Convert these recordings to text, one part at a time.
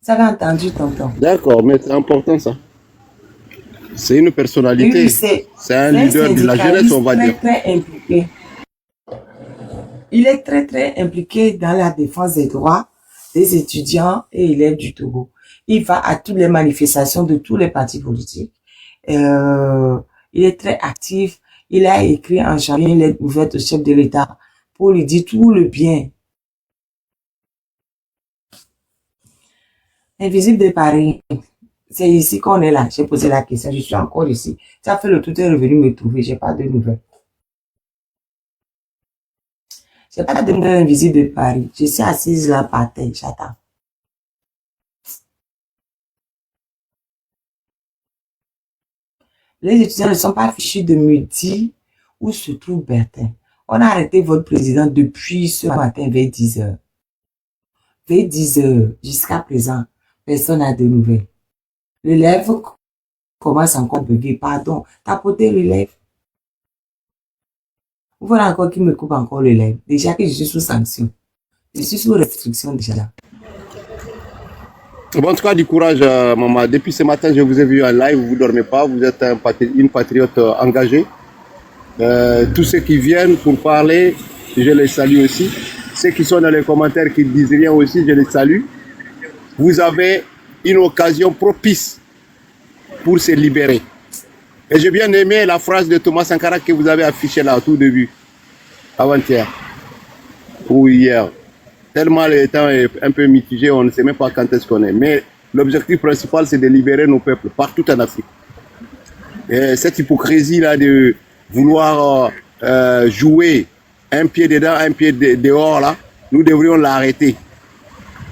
Vous avez entendu, tonton? D'accord, mais c'est important ça. C'est une Oui, personnalité. C'est un c'est un leader de la jeunesse, on syndicaliste va dire. très impliqué. Il est très impliqué dans la défense des droits des étudiants et élèves du Togo. Il va à toutes les manifestations de tous les partis politiques. Il est très actif. Il a écrit en janvier une lettre ouverte au chef de l'État pour lui dire tout le bien. Invisible de Paris. C'est ici qu'on est là. J'ai posé la question. Je suis encore ici. Tu as fait le tout, tu es revenu me trouver. J'ai pas de nouvelles. J'ai pas de nouvelles invisibles de Paris. Je suis assise là par terre. J'attends. Les étudiants ne sont pas fichus de me dire où se trouve Bertin. On a arrêté votre président depuis ce matin vers 10 heures. Vers 10 heures, jusqu'à présent, personne n'a de nouvelles. L'élève commence encore à bugger. Pardon, tapoter l'élève. Voilà encore qui me coupe encore l'élève. Déjà que je suis sous sanction. Je suis sous restriction déjà là. Bon, en tout cas, du courage, maman. Depuis ce matin, je vous ai vu en live, vous ne dormez pas, vous êtes une patriote engagée. Tous ceux qui viennent pour parler, je les salue aussi. Ceux qui sont dans les commentaires qui ne disent rien aussi, je les salue. Vous avez une occasion propice pour se libérer. Et j'ai bien aimé la phrase de Thomas Sankara que vous avez affichée là au tout début, avant-hier ou hier. Tellement le temps est un peu mitigé, on ne sait même pas quand est-ce qu'on est. Mais l'objectif principal, c'est de libérer nos peuples partout en Afrique. Et cette hypocrisie-là de vouloir jouer un pied dedans, un pied dehors, là, nous devrions l'arrêter.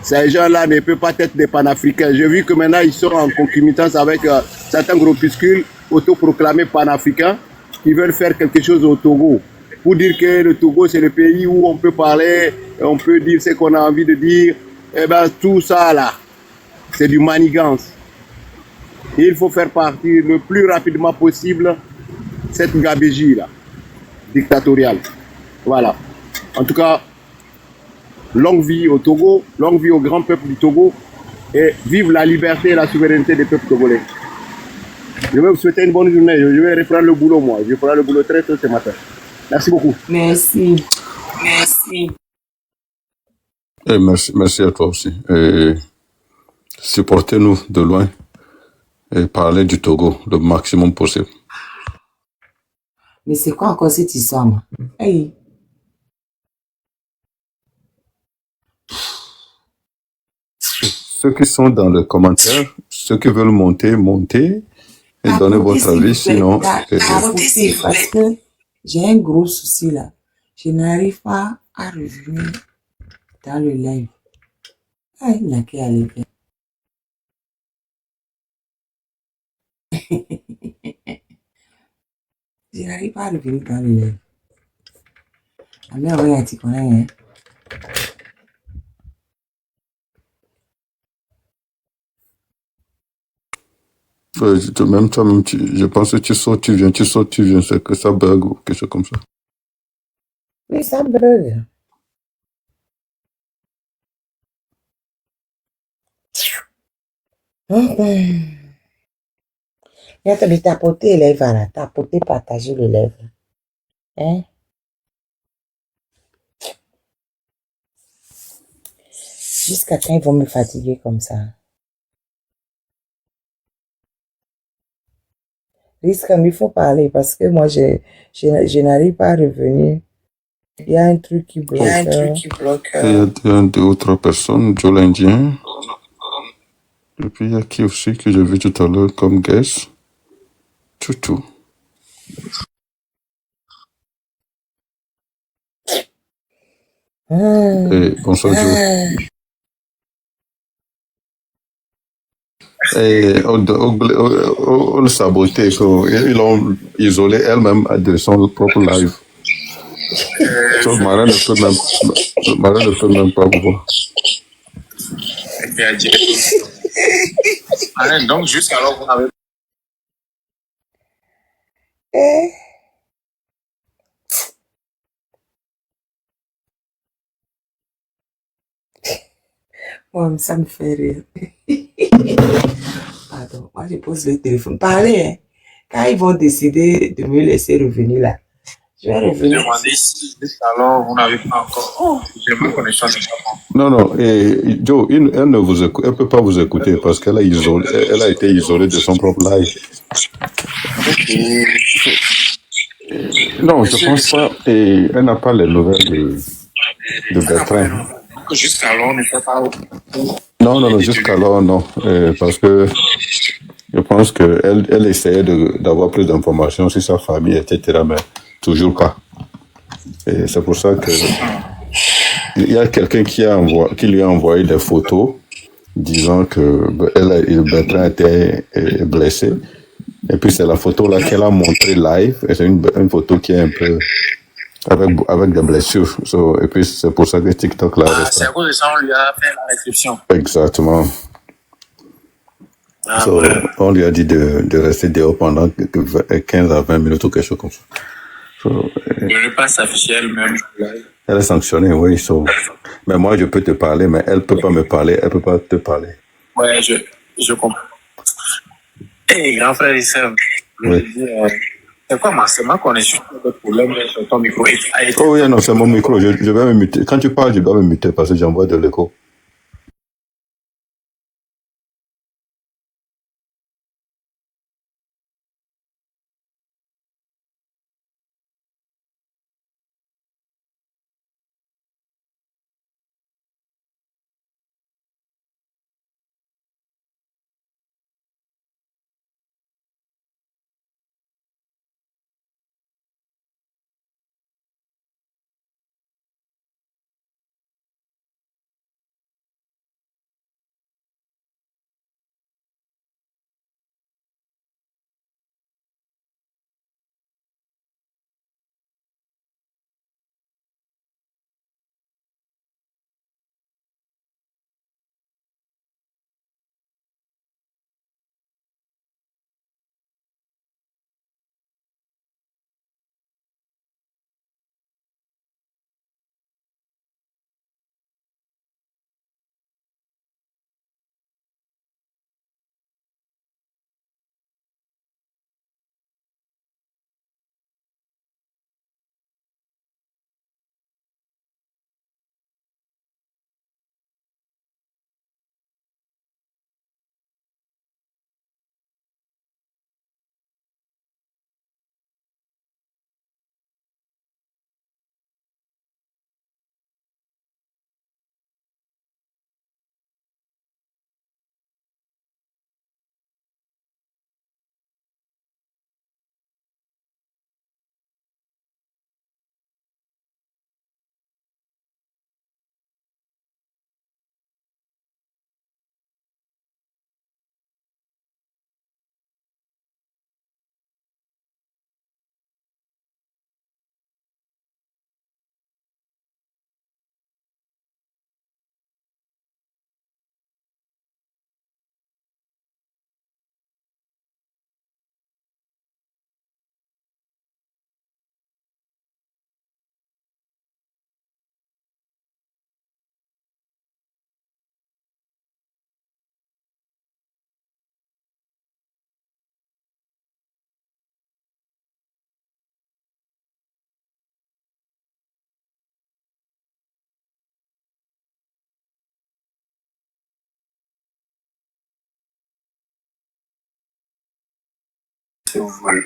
Ces gens-là ne peuvent pas être des panafricains. J'ai vu que maintenant, ils sont en concomitance avec certains groupuscules autoproclamés panafricains qui veulent faire quelque chose au Togo. Pour dire que le Togo, c'est le pays où on peut parler, on peut dire ce qu'on a envie de dire. Eh bien, tout ça, là, c'est du manigance. Et il faut faire partir le plus rapidement possible cette gabégie-là, dictatoriale. Voilà. En tout cas, longue vie au Togo, longue vie au grand peuple du Togo, et vive la liberté et la souveraineté des peuples togolais. Je vais vous souhaiter une bonne journée. Je vais reprendre le boulot, moi. Je ferai le boulot très tôt ce matin. Merci beaucoup. Merci. Merci. Et merci à toi aussi. Et supportez-nous de loin et parlez du Togo le maximum possible. Mais c'est quoi encore cette histoire, moi? Hey. Ceux qui sont dans les commentaires, ceux qui veulent monter, montez et donnez votre avis, sinon... Parce que j'ai un gros souci là. Je n'arrive pas à revenir dans le live. Ah, il n'a qu'à aller faire. Je n'arrive pas à revenir dans le live. La mère, on a dit qu'on a rien. Même toi-même, je pense que tu sautes, tu viens, c'est que ça bug ou quelque chose comme ça. Oui, ça bug. Il a te tapoter les lèvres là, tapoter, partager les lèvres. Hein? Jusqu'à quand ils vont me fatiguer comme ça? Risque, il faut parler parce que moi, je n'arrive pas à revenir. Il y a un truc qui bloque. Il y a deux ou trois personnes, Joe l'Indien. Et puis il y a qui aussi que j'ai vu tout à l'heure comme guest? Chouchou. Et bonsoir Joe. Et on le saboté, ils l'ont isolé elle-même de son propre live. So, Mara ne peut même pas voir. Donc, jusqu'alors, vous n'avez Ouais, mais ça me fait rire. Pardon, moi je pose le téléphone. Parlez, hein. Quand ils vont décider de me laisser revenir là, je vais Je revenir. demandais si jusqu'alors vous n'avez pas encore. J'ai ma connexion n'est pas bonne. Non, et Joe, elle ne vous écoute, elle peut pas vous écouter parce qu'elle a isolé, elle a été isolée de son propre live. Non, je pense pas, et elle n'a pas les nouvelles de Bertrand. Jusqu'alors, on n'était pas. Non, jusqu'alors, non, parce que je pense qu'elle essayait d'avoir plus d'informations sur sa famille, etc., mais toujours pas. Et c'est pour ça que il y a quelqu'un qui lui a envoyé des photos disant que Bertrand était blessé. Et puis c'est la photo là qu'elle a montrée live. Et c'est une photo qui est un peu avec des blessures. Et puis c'est pour ça que TikTok là. Ah, c'est à cause de ça on lui a fait la réception. Exactement. On lui a dit de rester dehors pendant 15 à 20 minutes ou quelque chose comme ça. De ne pas s'afficher elle-même. Elle est sanctionnée, oui. Mais moi, je peux te parler, mais elle peut pas me parler, elle peut pas te parler. Ouais, je comprends. Hey, grand frère et sœur, Oui. c'est quoi ma connexion de problème sur ton micro? Oh oui, non, c'est mon micro. Je vais me muter. Quand tu parles, je dois me muter parce que j'envoie de l'écho.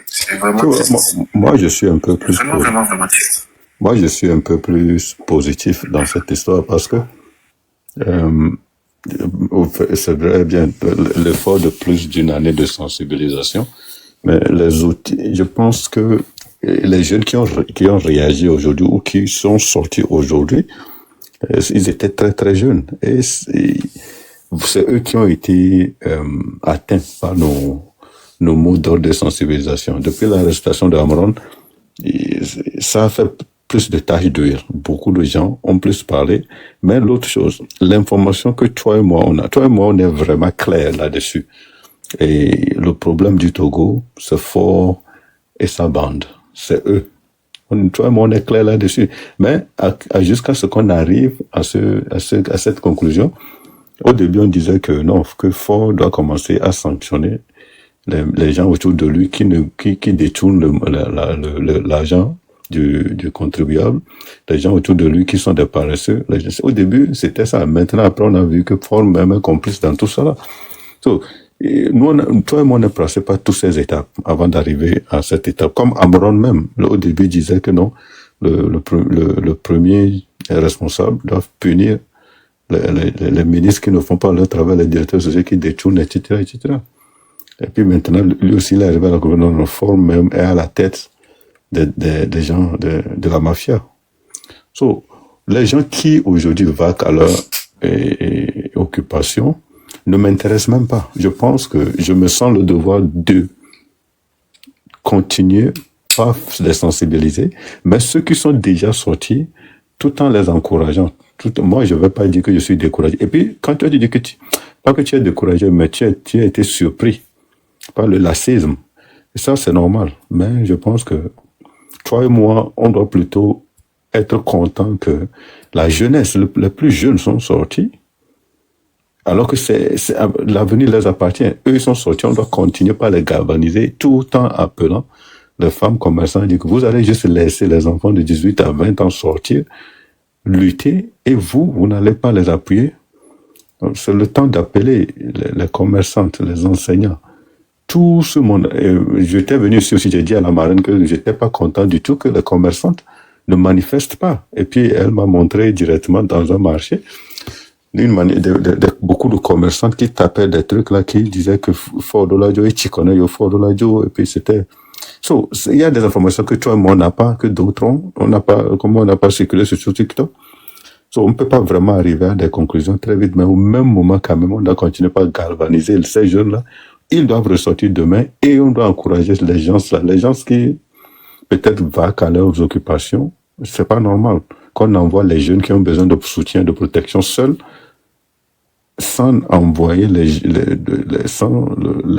C'est vraiment triste. Moi, je suis un peu plus. Vraiment triste. Moi, je suis un peu plus positif dans cette histoire parce que c'est vrai bien l'effort de plus d'une année de sensibilisation, mais les outils, je pense que les jeunes qui ont réagi aujourd'hui ou qui sont sortis aujourd'hui, ils étaient très très jeunes et c'est eux qui ont été atteints par nos mots d'ordre de sensibilisation. Depuis l'arrestation d'Amron, ça a fait plus de tâches d'huile. Beaucoup de gens ont plus parlé. Mais l'autre chose, l'information que toi et moi, on est vraiment clair là-dessus. Et le problème du Togo, c'est Fort et sa bande. C'est eux. Toi et moi, on est clair là-dessus. Mais jusqu'à ce qu'on arrive à cette conclusion, Au début, on disait que non, que Ford doit commencer à sanctionner les gens autour de lui qui détournent l'argent du contribuable, les gens autour de lui qui sont des paresseux. Au début, c'était ça. Maintenant, après, on a vu que Ford même est complice dans tout cela. So, nous, toi et moi, on ne passé pas toutes ces étapes avant d'arriver à cette étape. Comme Amron même, au début, disait que non, le premier responsable doit punir les ministres qui ne font pas leur travail, les directeurs sociaux qui détournent, etc., etc. Et puis maintenant, lui aussi, il est arrivé à la gouvernement forme même et à la tête des gens de la mafia. So, les gens qui aujourd'hui vaquent à leur occupation ne m'intéressent même pas. Je pense que je me sens le devoir de continuer, pas les sensibiliser, mais ceux qui sont déjà sortis, tout en les encourageant. Moi, je ne vais pas dire que je suis découragé. Et puis, quand tu as dit que pas que tu es découragé, mais tu as été surpris par le lacisme. Et ça, c'est normal. Mais je pense que toi et moi, on doit plutôt être content que la jeunesse, les plus jeunes sont sortis, alors que l'avenir les appartient. Eux, ils sont sortis, on doit continuer par les galvaniser, tout en appelant les femmes commerçantes, dire que vous allez juste laisser les enfants de 18 à 20 ans sortir, lutter, et vous n'allez pas les appuyer. Donc, c'est le temps d'appeler les commerçantes, les enseignants, tout ce monde. J'étais venu ici aussi, j'ai dit à la marraine que j'étais pas content du tout que les commerçantes ne manifestent pas. Et puis, elle m'a montré directement dans un marché beaucoup de commerçantes qui tapaient des trucs là, qui disaient que Fordoladio et Chikone, Fordoladio, et puis c'était. So, il y a des informations que toi et moi on n'a pas, que d'autres ont. On n'a pas, comment on n'a pas circulé sur TikTok. So, on ne peut pas vraiment arriver à des conclusions très vite, mais au même moment, quand même, on doit continuer par galvaniser ces jeunes-là. Ils doivent ressortir demain et on doit encourager les gens qui peut-être vaquent à leurs occupations. C'est pas normal qu'on envoie les jeunes qui ont besoin de soutien, de protection seuls, sans envoyer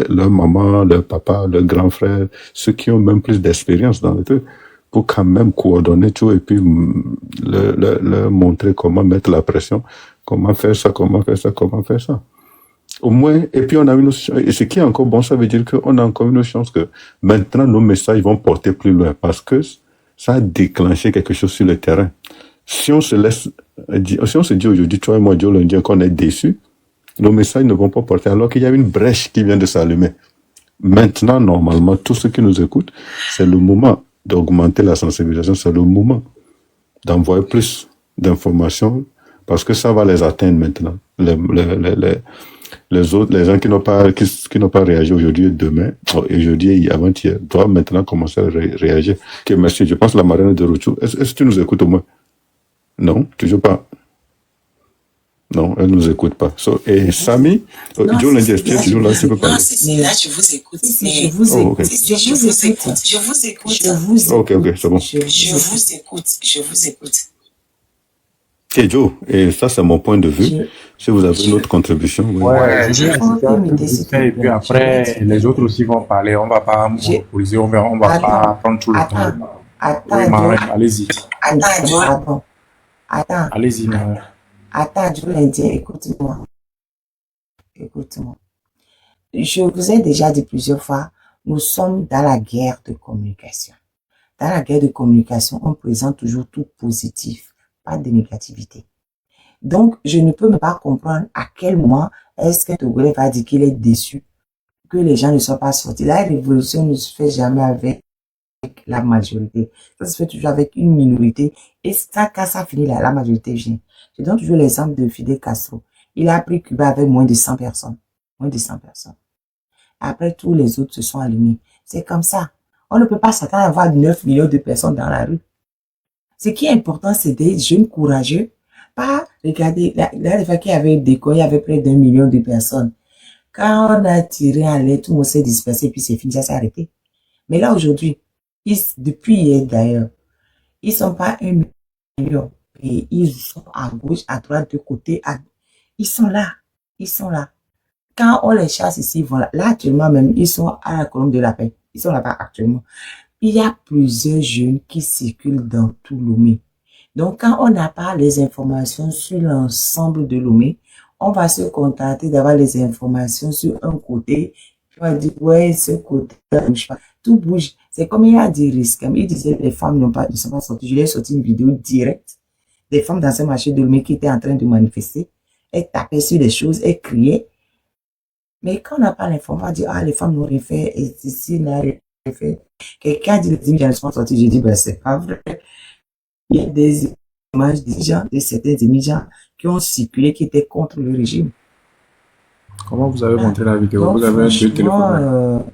leur maman, leur papa, leur grand frère, ceux qui ont même plus d'expérience dans le truc, pour quand même coordonner tout et puis leur montrer comment mettre la pression, comment faire ça. Au moins, et puis on a une chance, et ce qui est encore bon, ça veut dire qu'on a encore une chance que maintenant nos messages vont porter plus loin parce que ça a déclenché quelque chose sur le terrain. Si on se dit aujourd'hui, toi et moi, Dieu lundi, qu'on est déçus, nos messages ne vont pas porter alors qu'il y a une brèche qui vient de s'allumer. Maintenant, normalement, tous ceux qui nous écoutent, c'est le moment d'augmenter la sensibilisation, c'est le moment d'envoyer plus d'informations parce que ça va les atteindre maintenant. Les autres, les gens qui n'ont pas réagi aujourd'hui et demain, aujourd'hui et avant-hier, doivent maintenant commencer à réagir. Ok, merci. Je pense que la marraine de Rochou. Est-ce que tu nous écoutes au moins? Non, toujours pas. Non, elle nous écoute pas. So, et Samy, Joe Lindy, tu es toujours là, tu peux parler. Non, là, je vous écoute. Je vous écoute. Je vous écoute. Ok, c'est bon. Je vous écoute. Et Joe, et ça c'est mon point de vue. Si vous avez une autre contribution. Ouais, je vais et puis après, les autres aussi vont parler. On va pas monopoliser, on va pas prendre tout le temps. Attends, allez-y. Attends. Allez-y, Marraine. Attends, je voulais dire, écoute-moi. Je vous ai déjà dit plusieurs fois, nous sommes dans la guerre de communication. Dans la guerre de communication, on présente toujours tout positif, pas de négativité. Donc, je ne peux même pas comprendre à quel moment est-ce que Togolais va dire qu'il est déçu que les gens ne soient pas sortis. La révolution ne se fait jamais avec la majorité. Ça se fait toujours avec une minorité. Et ça, quand ça finit là, la majorité vient. Je donne toujours l'exemple de Fidel Castro. Il a pris Cuba avec moins de 100 personnes. Après, tous les autres se sont alignés. C'est comme ça. On ne peut pas s'attendre à avoir 9 millions de personnes dans la rue. Ce qui est important, c'est des jeunes courageux. Pas, regardez, la fois qu'il y avait des il y avait près d'1 million de personnes. Quand on a tiré à l'aide, tout le monde s'est dispersé, puis c'est fini, ça s'est arrêté. Mais là, aujourd'hui, depuis hier d'ailleurs, ils sont pas 1 million. Et ils sont à gauche, à droite, de côté. Ils sont là. Quand on les chasse ici, voilà. Là, actuellement même, ils sont à la colombe de la paix. Ils sont là-bas actuellement. Il y a plusieurs jeunes qui circulent dans tout Lomé. Donc, quand on n'a pas les informations sur l'ensemble de Lomé, on va se contenter d'avoir les informations sur un côté. On va dire, ouais, ce côté ne bouge pas. Tout bouge. C'est comme il a dit risque. Il disait que les femmes ne sont pas sorties. Je lui ai sorti une vidéo directe des femmes dans un marché de Lomé qui étaient en train de manifester. Elles tapaient sur des choses, elles criaient. Mais quand on n'a pas l'information, on dit, ah, les femmes n'ont rien fait, et ceci n'a rien fait. Quelqu'un dit, les immigrants sont sortis. Je dis, ben, c'est pas vrai. Il y a des images des gens, de certains immigrants qui ont circulé, qui étaient contre le régime. Comment vous avez monté la vidéo? Donc, Vous avez deux téléphones.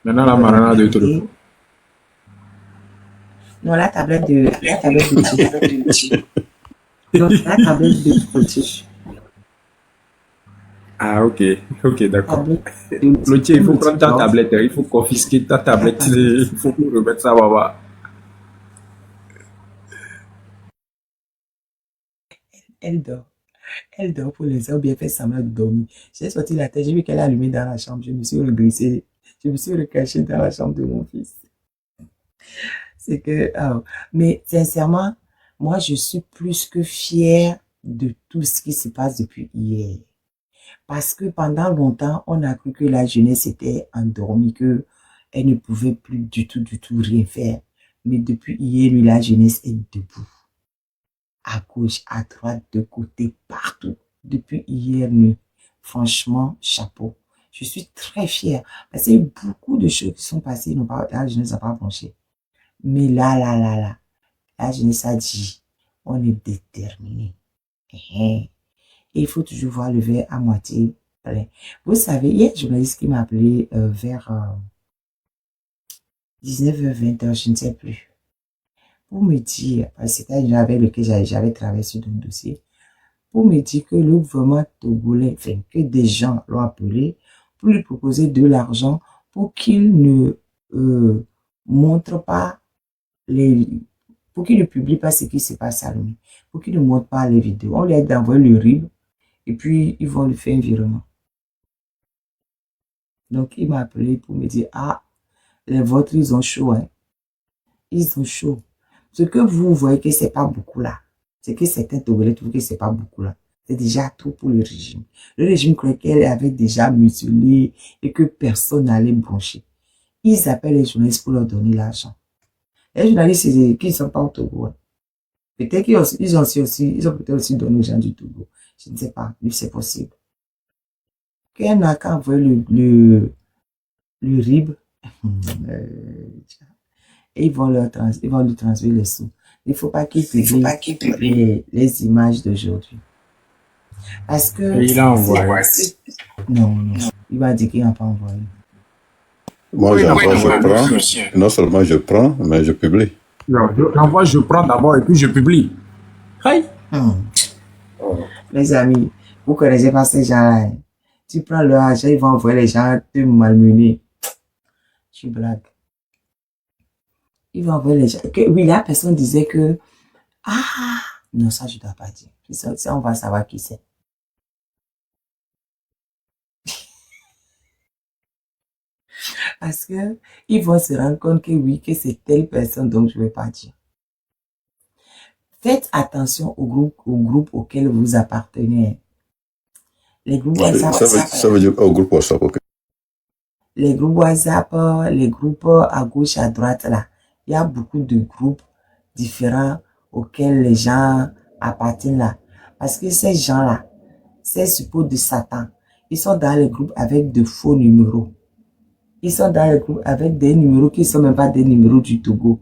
Maintenant, la Marana a deux téléphones. Non, la tablette de Donc, la tablette de côté. Ah, ok, d'accord. Cloutier, il faut prendre ta tablette, il faut confisquer ta tablette, il faut remettre ça, baba. Elle dort pour les heures, bien fait semblant de dormir. J'ai sorti la tête, j'ai vu qu'elle est allumée dans la chambre, je me suis reglissé, je me suis recaché dans la chambre de mon fils. C'est que, mais sincèrement, moi, je suis plus que fière de tout ce qui se passe depuis hier. Parce que pendant longtemps, on a cru que la jeunesse était endormie, que elle ne pouvait plus du tout rien faire. Mais depuis hier, la jeunesse est debout. À gauche, à droite, de côté, partout. Depuis hier nuit. Franchement, chapeau. Je suis très fière. Parce qu'il y a eu beaucoup de choses qui sont passées. La jeunesse n'a pas penché. Mais là, la jeunesse a dit, on est déterminé. Et il faut toujours voir le verre à moitié plein. Vous savez, il y a un journaliste qui m'a appelé vers 19h, 20h, je ne sais plus. Pour me dire, parce que c'était un journal avec lequel j'avais travaillé sur un dossier, pour me dire que le gouvernement togolais, enfin, que des gens l'ont appelé pour lui proposer de l'argent pour qu'il ne montre pas pour qu'il ne publie pas ce qui se passe à Lomé, pour qu'il ne montre pas les vidéos. On lui a d'envoyer le RIB et puis ils vont lui faire un virement. Donc il m'a appelé pour me dire, ah, les vôtres, ils ont chaud, hein. Ils ont chaud. Ce que vous voyez que c'est pas beaucoup là, c'est que certains Togolais trouvent que c'est pas beaucoup là. C'est déjà tout pour le régime. Le régime croyait qu'elle avait déjà mutilé et que personne n'allait broncher. Ils appellent les journalistes pour leur donner l'argent. Les journalistes qui ne sont pas au Togo, hein. Peut-être qu'ils ont peut-être aussi donné aux gens du Togo. Je ne sais pas, mais c'est possible. Qu'elle n'a qu'à envoyer le RIB, et ils vont lui transférer les sous. Il ne faut pas qu'ils publient les images d'aujourd'hui. Parce que... Et il a envoyé. Non. Il va dire qu'il n'a pas envoyé. Moi, je prends. Non seulement je prends, mais je publie. J'envoie, je prends d'abord et puis je publie. Aïe. Les amis, vous ne connaissez pas ces gens-là. Tu prends leur argent, ils vont envoyer les gens te malmener. Tu blagues. Ils vont envoyer les gens. Oui, la personne disait que... Ah, non, ça, je ne dois pas dire. Ça, on va savoir qui c'est. Parce que ils vont se rendre compte que oui, que c'est telle personne, donc je ne vais pas dire. Faites attention au groupe auquel vous appartenez. Les groupes WhatsApp. Ça veut dire au groupe WhatsApp, ok. Les groupes WhatsApp, les groupes à gauche, à droite, là. Il y a beaucoup de groupes différents auxquels les gens appartiennent là. Parce que ces gens-là, ces suppôts de Satan, ils sont dans les groupes avec de faux numéros. Ils sont dans les groupes avec des numéros qui ne sont même pas des numéros du Togo.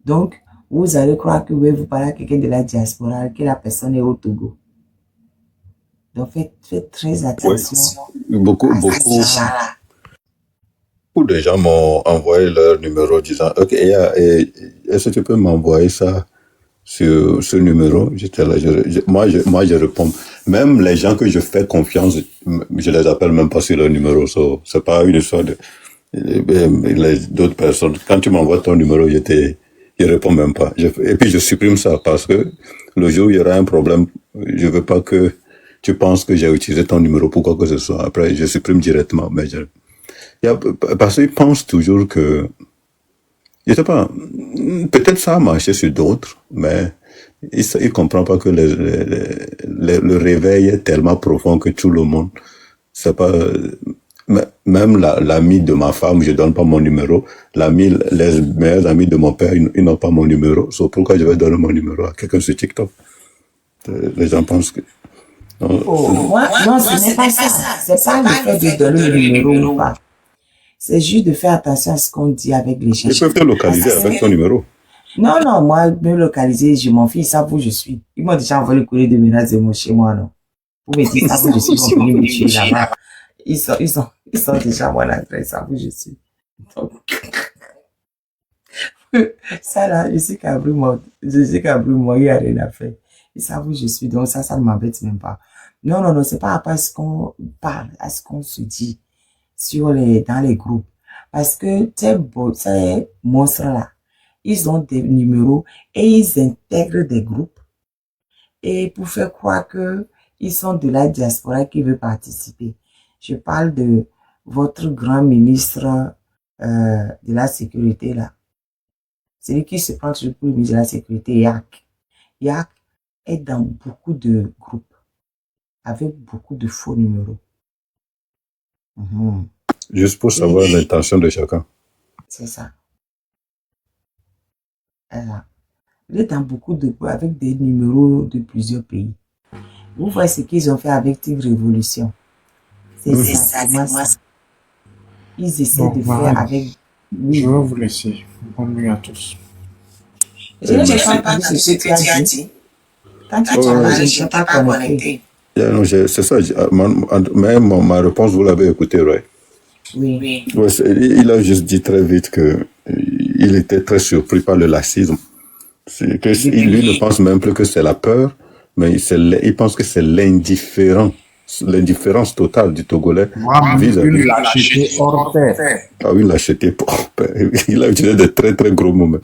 Donc, vous allez croire que vous parlez à quelqu'un de la diaspora, que la personne est au Togo. Donc, faites très attention. Oui. Beaucoup de gens m'ont envoyé leur numéro disant, ok, est-ce que tu peux m'envoyer ça sur ce numéro? J'étais là, moi, je réponds. Même les gens que je fais confiance, je les appelle même pas sur leur numéro. C'est pas une histoire d'autres personnes. Quand tu m'envoies ton numéro, je réponds même pas. Et puis je supprime ça parce que le jour où il y aura un problème, je veux pas que tu penses que j'ai utilisé ton numéro pour quoi que ce soit. Après, je supprime directement. Mais parce qu'ils pensent toujours que, je sais pas, peut-être ça a marché sur d'autres, mais Il comprend pas que le réveil est tellement profond que tout le monde, c'est pas, même l'ami de ma femme, je donne pas mon numéro. Les meilleurs amis de mon père, ils n'ont pas mon numéro. C'est pourquoi je vais donner mon numéro à quelqu'un sur TikTok. Les gens pensent que... Moi, non, ce n'est pas ça. C'est pas le fait de donner le numéro ou pas. C'est juste de faire attention à ce qu'on dit avec les gens. Ils peuvent te localiser avec ton numéro. Non, moi, me localiser, je m'en fiche, ils savent où je suis. Ils m'ont déjà envoyé le courrier de menaces de moi chez moi, non. Pour me dire, ils savent où je suis, ils vont venir me tuer là-bas. Ils sont déjà à mon adresse, ils savent où je suis. Donc, ça là, je sais qu'à Bruxelles, il n'y a rien à faire. Ils savent où je suis, donc ça ne m'embête même pas. Non, c'est pas à ce qu'on parle, à ce qu'on se dit dans les groupes. Parce que ces monstres-là, ils ont des numéros et ils intègrent des groupes. Et pour faire croire que ils sont de la diaspora qui veut participer. Je parle de votre grand ministre de la sécurité là. C'est lui qui se prend toujours pour le ministre de la sécurité, Yak. Yak est dans beaucoup de groupes avec beaucoup de faux numéros. Juste pour savoir l'intention de chacun. C'est ça. Il est dans beaucoup de groupes avec des numéros de plusieurs pays. Vous voyez ce qu'ils ont fait avec Tigre Révolution. C'est ça. Ils essaient de faire avec... Oui. Je vais vous laisser. Bonne nuit à tous. Je ne sais pas ce que tu as dit. Quand tu parles, je ne suis pas connecté. C'est ça. Mais ma réponse, vous l'avez écouté, right? Oui. Ouais, il a juste dit très vite que il était très surpris par le laxisme. Lui ne pense même plus que c'est la peur, mais il pense que c'est l'indifférence totale du Togolais vis-à-vis. Une lâcheté hors pair. Ah oui, une lâcheté hors pair. Il a utilisé de très très gros mots.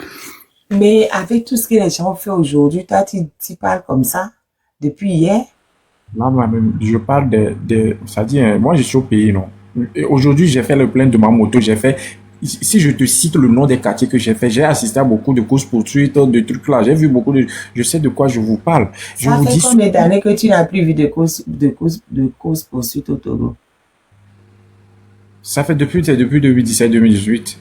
Mais avec tout ce que les gens ont fait aujourd'hui, toi, tu parles comme ça depuis hier? Là, je parle c'est-à-dire, moi, je suis au pays, non? Aujourd'hui, j'ai fait le plein de ma moto. Si je te cite le nom des quartiers que j'ai fait, j'ai assisté à beaucoup de courses-poursuites, de trucs là. J'ai vu beaucoup je sais de quoi je vous parle. Ça fait combien d'années que tu n'as plus vu de courses-poursuites au Togo? Ça fait depuis 2017-2018.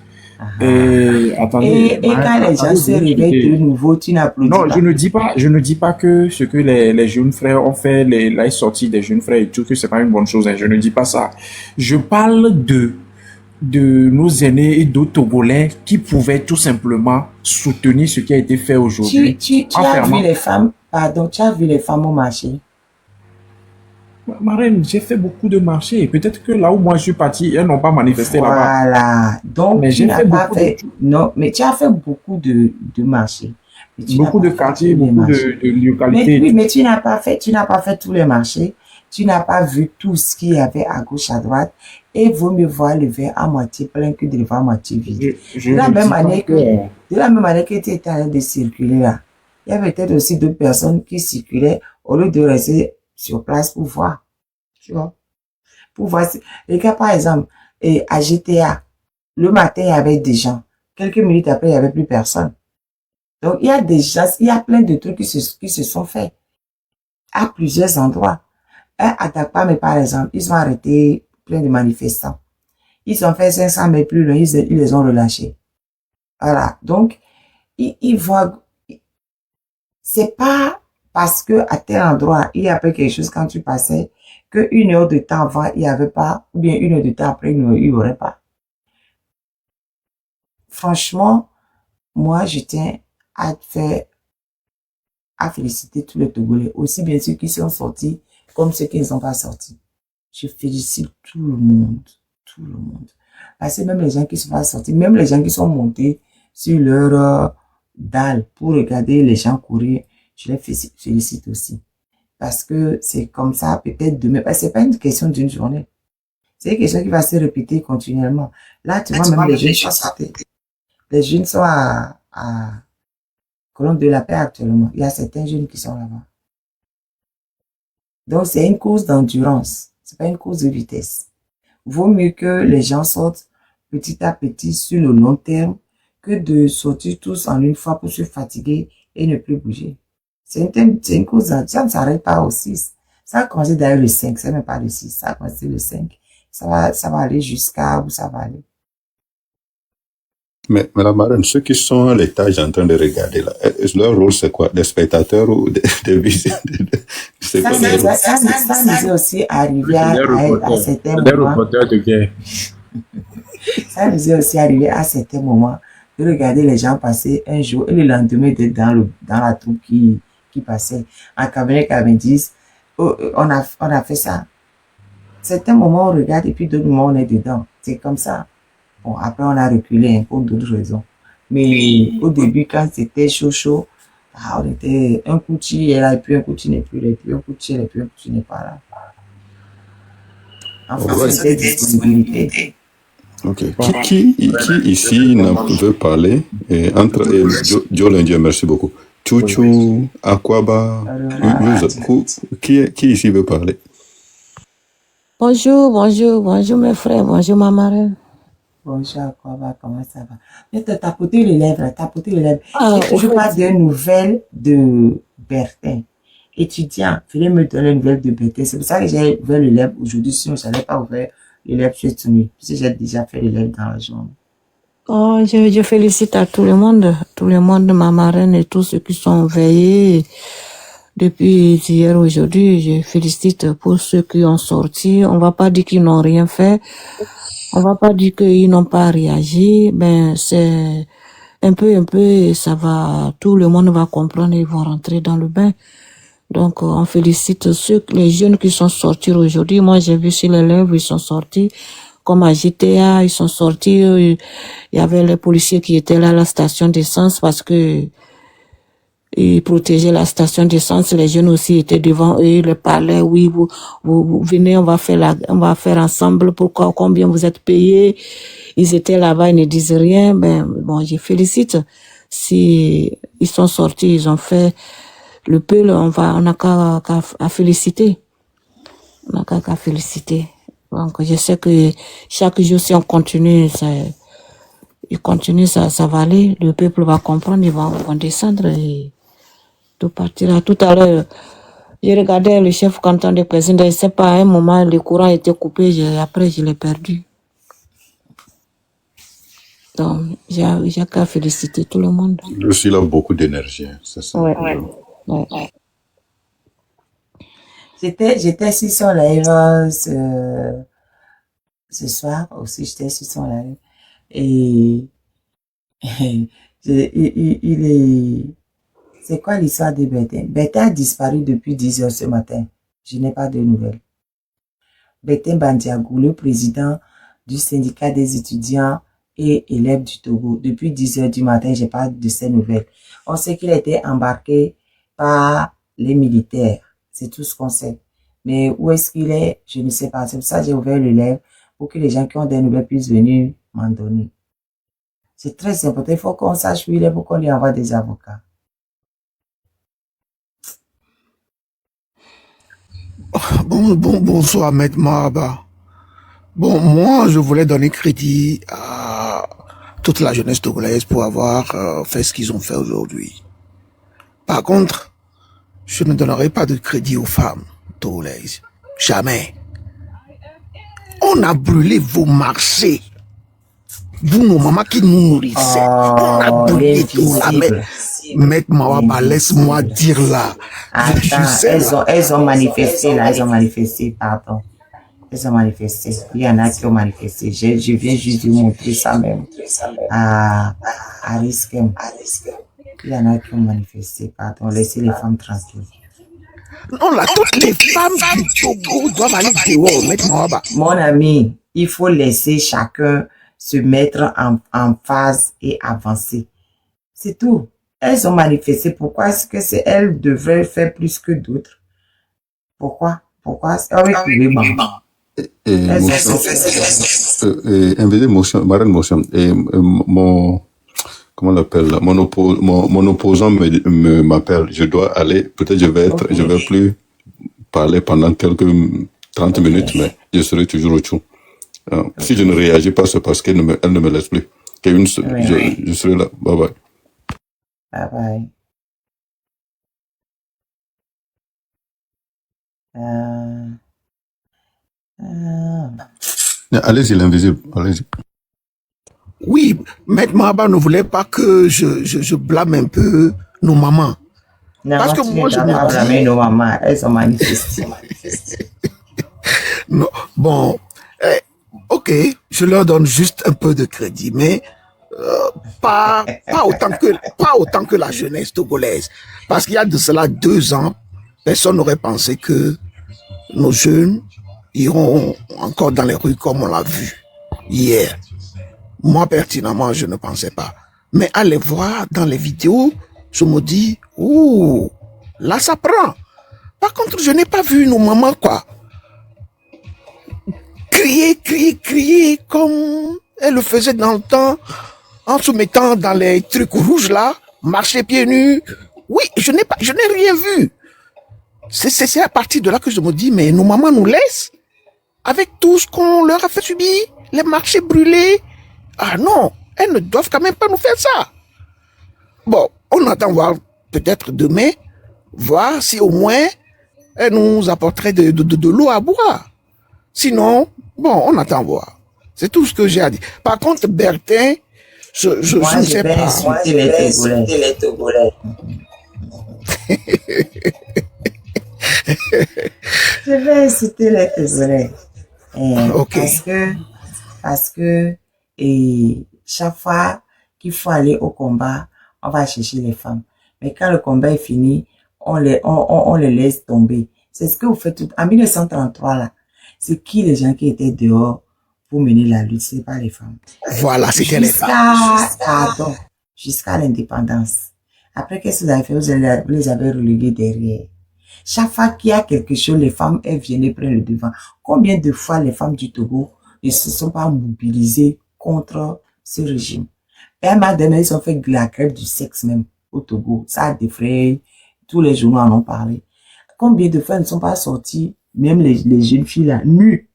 Et attendez. Et quand les gens se réveillent de nouveau, tu n'applaudis pas. Non, je ne dis pas que ce que les jeunes frères ont fait, la sortie des jeunes frères et tout, que c'est pas une bonne chose. Hein. Je ne dis pas ça. Je parle de nos aînés et d'autres Togolais qui pouvaient tout simplement soutenir ce qui a été fait aujourd'hui. Tu as vu les femmes, tu as vu les femmes au marché? Ma reine, j'ai fait beaucoup de marchés. Peut-être que là où moi je suis parti, elles n'ont pas manifesté là-bas. Voilà. Donc, mais tu n'as pas fait... Non, mais tu as fait beaucoup de marchés. Beaucoup de quartiers, beaucoup de localités. Mais tu n'as pas fait tous les marchés. Tu n'as pas vu tout ce qu'il y avait à gauche, à droite. Et vaut mieux voir le verre à moitié plein que de le voir à moitié vide. De la même manière que tu étais en train de circuler là, il y avait peut-être aussi d'autres personnes qui circulaient au lieu de rester sur place pour voir. Tu vois? Pour voir. Les gars, par exemple, à GTA, le matin, il y avait des gens. Quelques minutes après, il n'y avait plus personne. Donc, il y a des gens, il y a plein de trucs qui se sont faits à plusieurs endroits. À Dakar, mais par exemple, ils ont arrêté plein de manifestants. Ils ont fait 500 mètres plus loin, ils les ont relâchés. Voilà. Donc, ils voient, c'est pas parce que à tel endroit, il y avait quelque chose quand tu passais, que 1 heure de temps avant, il n'y avait pas, ou bien 1 heure de temps après, il n'y aurait pas. Franchement, moi, je tiens à féliciter tous les Togolais, aussi bien ceux qui sont sortis, comme ceux qui ne sont pas sortis. Je félicite tout le monde. Tout le monde. Parce que même les gens qui ne sont pas sortis, même les gens qui sont montés sur leur dalle pour regarder les gens courir, je les félicite aussi. Parce que c'est comme ça, peut-être demain. Parce que c'est pas une question d'une journée. C'est une question qui va se répéter continuellement. Là, tu vois, même les jeunes sont sortis. Les jeunes sont à Colombe de la Paix actuellement. Il y a certains jeunes qui sont là-bas. Donc, c'est une course d'endurance. C'est pas une course de vitesse. Vaut mieux que les gens sortent petit à petit sur le long terme que de sortir tous en une fois pour se fatiguer et ne plus bouger. C'est une cause, ça ne s'arrête pas au 6. Ça a commencé d'ailleurs le 5, c'est même pas le 6, ça a commencé le 5. Ça va aller jusqu'à où ça va aller. Mais la marraine, ceux qui sont à l'étage en train de regarder là, leur rôle c'est quoi? Des spectateurs ou des visiteurs? C'est quoi leur rôle? Ça nous est aussi arrivé à certains Des moments. reporters de guerre. Ça nous est aussi arrivé à certains moments de regarder les gens passer un jour et le lendemain d'être dans la troupe qui passait. En cabinet 90, on a fait ça. Certains moments on regarde et puis d'autres moments on est dedans. C'est comme ça. Bon, après on a reculé pour d'autres raisons. Mais au début, quand c'était chaud, on était un coup tu est là, et puis un coup tu n'es plus là, et puis un coup tu es là, et puis un coup tu n'es pas là. En fonction des disponibilités. Ok. Qui ici veut parler? Joe Lundi, merci beaucoup. Chouchou, Aquaba, qui ici veut parler? Bonjour mes frères, bonjour ma marraine. Bonjour Aquaba, comment ça va? Mais t'as tapoté les lèvres, Ah, J'ai toujours pas de nouvelles de Bertin. Étudiant, veuillez me donner une nouvelle de Bertin. C'est pour ça que j'ai ouvert le lèvre aujourd'hui, sinon je n'allais pas ouvrir le lèvre cette nuit, puisque j'ai déjà fait le lèvre dans la journée. Oh, je félicite à tout le monde, ma marraine et tous ceux qui sont veillés depuis hier aujourd'hui. Je félicite pour ceux qui ont sorti. On va pas dire qu'ils n'ont rien fait. On va pas dire qu'ils n'ont pas réagi. Ben, c'est un peu, ça va, tout le monde va comprendre et ils vont rentrer dans le bain. Donc, on félicite les jeunes qui sont sortis aujourd'hui. Moi, j'ai vu sur les lèvres, ils sont sortis. Comme à GTA, ils sont sortis. Il y avait les policiers qui étaient là à la station d'essence parce que ils protégeaient la station d'essence. Les jeunes aussi étaient devant eux, ils leur parlaient. Oui, vous venez, on va faire ensemble. Pourquoi, combien vous êtes payés? Ils étaient là-bas, ils ne disaient rien. Ben, bon, je félicite. Si ils sont sortis, ils ont fait le peu, on n'a qu'à féliciter. On n'a qu'à féliciter. Donc, je sais que chaque jour, si on continue, ça va aller. Le peuple va comprendre, ils vont descendre et tout partira. Tout à l'heure, j'ai regardé le chef canton de président, je sais pas, à un moment, le courant était coupé, après, je l'ai perdu. Donc, j'ai qu'à féliciter tout le monde. Lui aussi, il a beaucoup d'énergie, c'est ça. Ouais. J'étais sur son live ce soir aussi, j'étais sur son live. Et il est... C'est quoi l'histoire de Bertin? Bertin a disparu depuis 10 heures ce matin. Je n'ai pas de nouvelles. Bertin Bandiagou, le président du syndicat des étudiants et élèves du Togo. Depuis 10 heures du matin, j'ai pas de ces nouvelles. On sait qu'il a été embarqué par les militaires. C'est tout ce qu'on sait. Mais où est-ce qu'il est? Je ne sais pas. C'est pour ça que j'ai ouvert le live pour que les gens qui ont des nouvelles puissent venir m'en donner. C'est très important. Il faut qu'on sache où il est pour qu'on lui envoie des avocats. Bonsoir, Maître Mahaba. Bon, moi, je voulais donner crédit à toute la jeunesse togolaise pour avoir fait ce qu'ils ont fait aujourd'hui. Par contre, je ne donnerai pas de crédit aux femmes togolaises. Jamais. On a brûlé vos marchés. Vous, nos mamans qui nous nourrissaient. On a brûlé tout là. Maître Mahaba, laisse-moi dire là. Attends, elles ont manifesté là, pardon. Elles ont manifesté. Il y en a qui ont manifesté. Je viens juste de montrer ça même à Riskem. Il y en a qui ont manifesté, pardon. Laissez les femmes tranquilles. Non, là, toutes les femmes du Togo doivent aller dehors, Maître Mahaba. Mon ami, il faut laisser chacun se mettre en phase et avancer. C'est tout. Elles ont manifesté. Pourquoi est-ce que elles devraient faire plus que d'autres? Pourquoi? Marraine Motion, comment on l'appelle là? Mon opposant m'appelle. Je dois aller. Peut-être je vais plus parler pendant quelques 30 minutes, mais je serai toujours au chou. Si je ne réagis pas, c'est parce qu'elle ne me laisse plus. Je serai là. Bye bye. Bye bye. Euh, Allez-y, l'invisible. Allez-y. Oui, Maître Mahaba ne voulait pas que je blâme un peu nos mamans. Parce que tu moi, ne je dois me pas blâmer dis... nos mamans. Elles sont manifestées. Non, bon, ok, je leur donne juste un peu de crédit, mais pas autant que la jeunesse togolaise. Parce qu'il y a de cela 2 ans, personne n'aurait pensé que nos jeunes iront encore dans les rues comme on l'a vu hier. Moi, pertinemment, je ne pensais pas. Mais à les voir dans les vidéos, je me dis, ouh, là, ça prend. Par contre, je n'ai pas vu nos mamans, quoi, crier comme elles le faisaient dans le temps, en se mettant dans les trucs rouges là, marcher pieds nus. Oui, je n'ai rien vu. C'est à partir de là que je me dis, mais nos mamans nous laissent avec tout ce qu'on leur a fait subir, les marchés brûlés. Ah non, elles ne doivent quand même pas nous faire ça. Bon, on attend voir peut-être demain, voir si au moins elles nous apporteraient de l'eau à boire. Sinon, bon, on attend voir. C'est tout ce que j'ai à dire. Par contre, Bertin, je ne sais pas. Moi, je vais insulter les Togolais. Je vais insulter les Togolais. Ok. Parce que et chaque fois qu'il faut aller au combat, on va chercher les femmes. Mais quand le combat est fini, on les laisse tomber. C'est ce que vous faites tout. En 1933, là, c'est qui les gens qui étaient dehors pour mener la lutte? C'est pas les femmes. Voilà, c'était les femmes. Pardon, jusqu'à l'indépendance. Après, qu'est-ce que vous avez fait? Vous les avez relégués derrière. Chaque fois qu'il y a quelque chose, les femmes, elles viennent prendre le devant. Combien de fois les femmes du Togo ne se sont pas mobilisées contre ce régime? Et à un moment donné, ils ont fait de la grève du sexe même au Togo. Ça a défrayé. Tous les journaux en ont parlé. Combien de fois elles ne sont pas sorties, même les jeunes filles là, nues?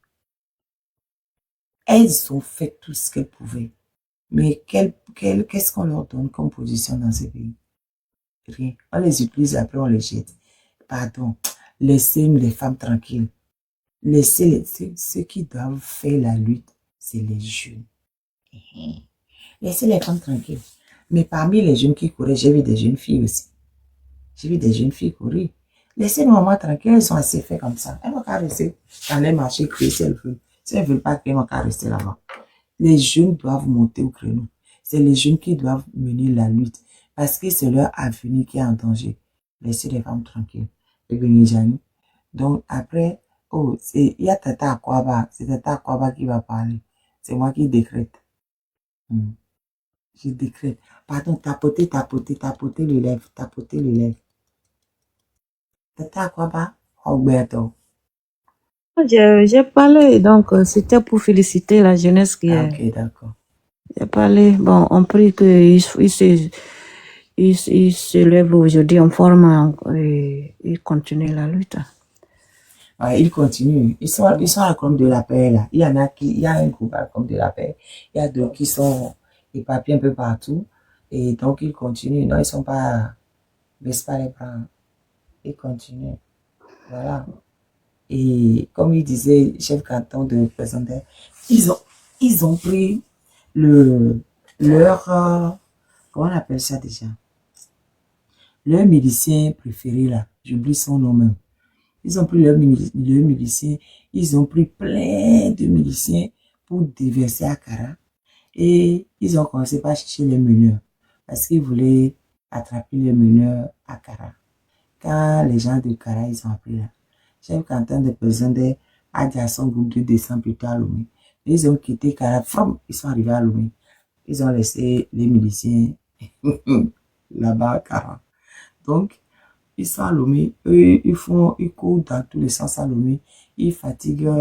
Elles ont fait tout ce qu'elles pouvaient. Mais qu'est-ce qu'on leur donne comme position dans ces pays? Rien. On les utilise, après on les jette. Pardon. Laissez les femmes tranquilles. Laissez ceux qui doivent faire la lutte, c'est les jeunes. Laissez les femmes tranquilles. Mais parmi les jeunes qui couraient, j'ai vu des jeunes filles aussi. J'ai vu des jeunes filles courir. Laissez les mamans tranquilles, elles sont assez faites comme ça. Elles vont qu'à rester dans les marchés, crier si elles veulent. Si elles ne veulent pas crier, elles vont qu'à rester là-bas. Les jeunes doivent monter au créneau. C'est les jeunes qui doivent mener la lutte. Parce que c'est leur avenir qui est en danger. Laissez les femmes tranquilles. Donc après, il y a Tata Akwaba. C'est Tata Akwaba qui va parler. C'est moi qui décrète. Je décrète. Pardon, tapoter le lèvre. Tapoter le lèvre. Tata Akwaba, Roberto. J'ai parlé, donc c'était pour féliciter la jeunesse qui est. Ok, d'accord. J'ai parlé, bon, on prie qu'ils se lèvent aujourd'hui en forme et ils continuent la lutte. Ouais, ils continuent. Ils sont à la Colombe de la Paix, là. Il y a un groupe à la Colombe de la Paix. Il y a d'autres qui sont éparpillés un peu partout. Et donc, ils continuent. Non, ils sont pas, baissent pas les bras. Ils continuent. Voilà. Et comme il disait, chef canton de Pesantère, ils ont pris leur, comment on appelle ça déjà? Leur milicien préféré, là. J'oublie son nom même. Ils ont pris leur milicien, ils ont pris plein de miliciens pour déverser à Kara. Et ils ont commencé par chercher les meneurs. Parce qu'ils voulaient attraper les meneurs à Kara. Quand les gens de Kara, ils ont appris là. Chef canton de Pesantère a dit à son groupe de descendre plutôt à Lomé. Ils ont quitté Kara, ils sont arrivés à Lomé. Ils ont laissé les miliciens là-bas à Kara. Donc, ils sont à Lomé, eux, ils courent dans tous les sens à Lomé, ils fatiguent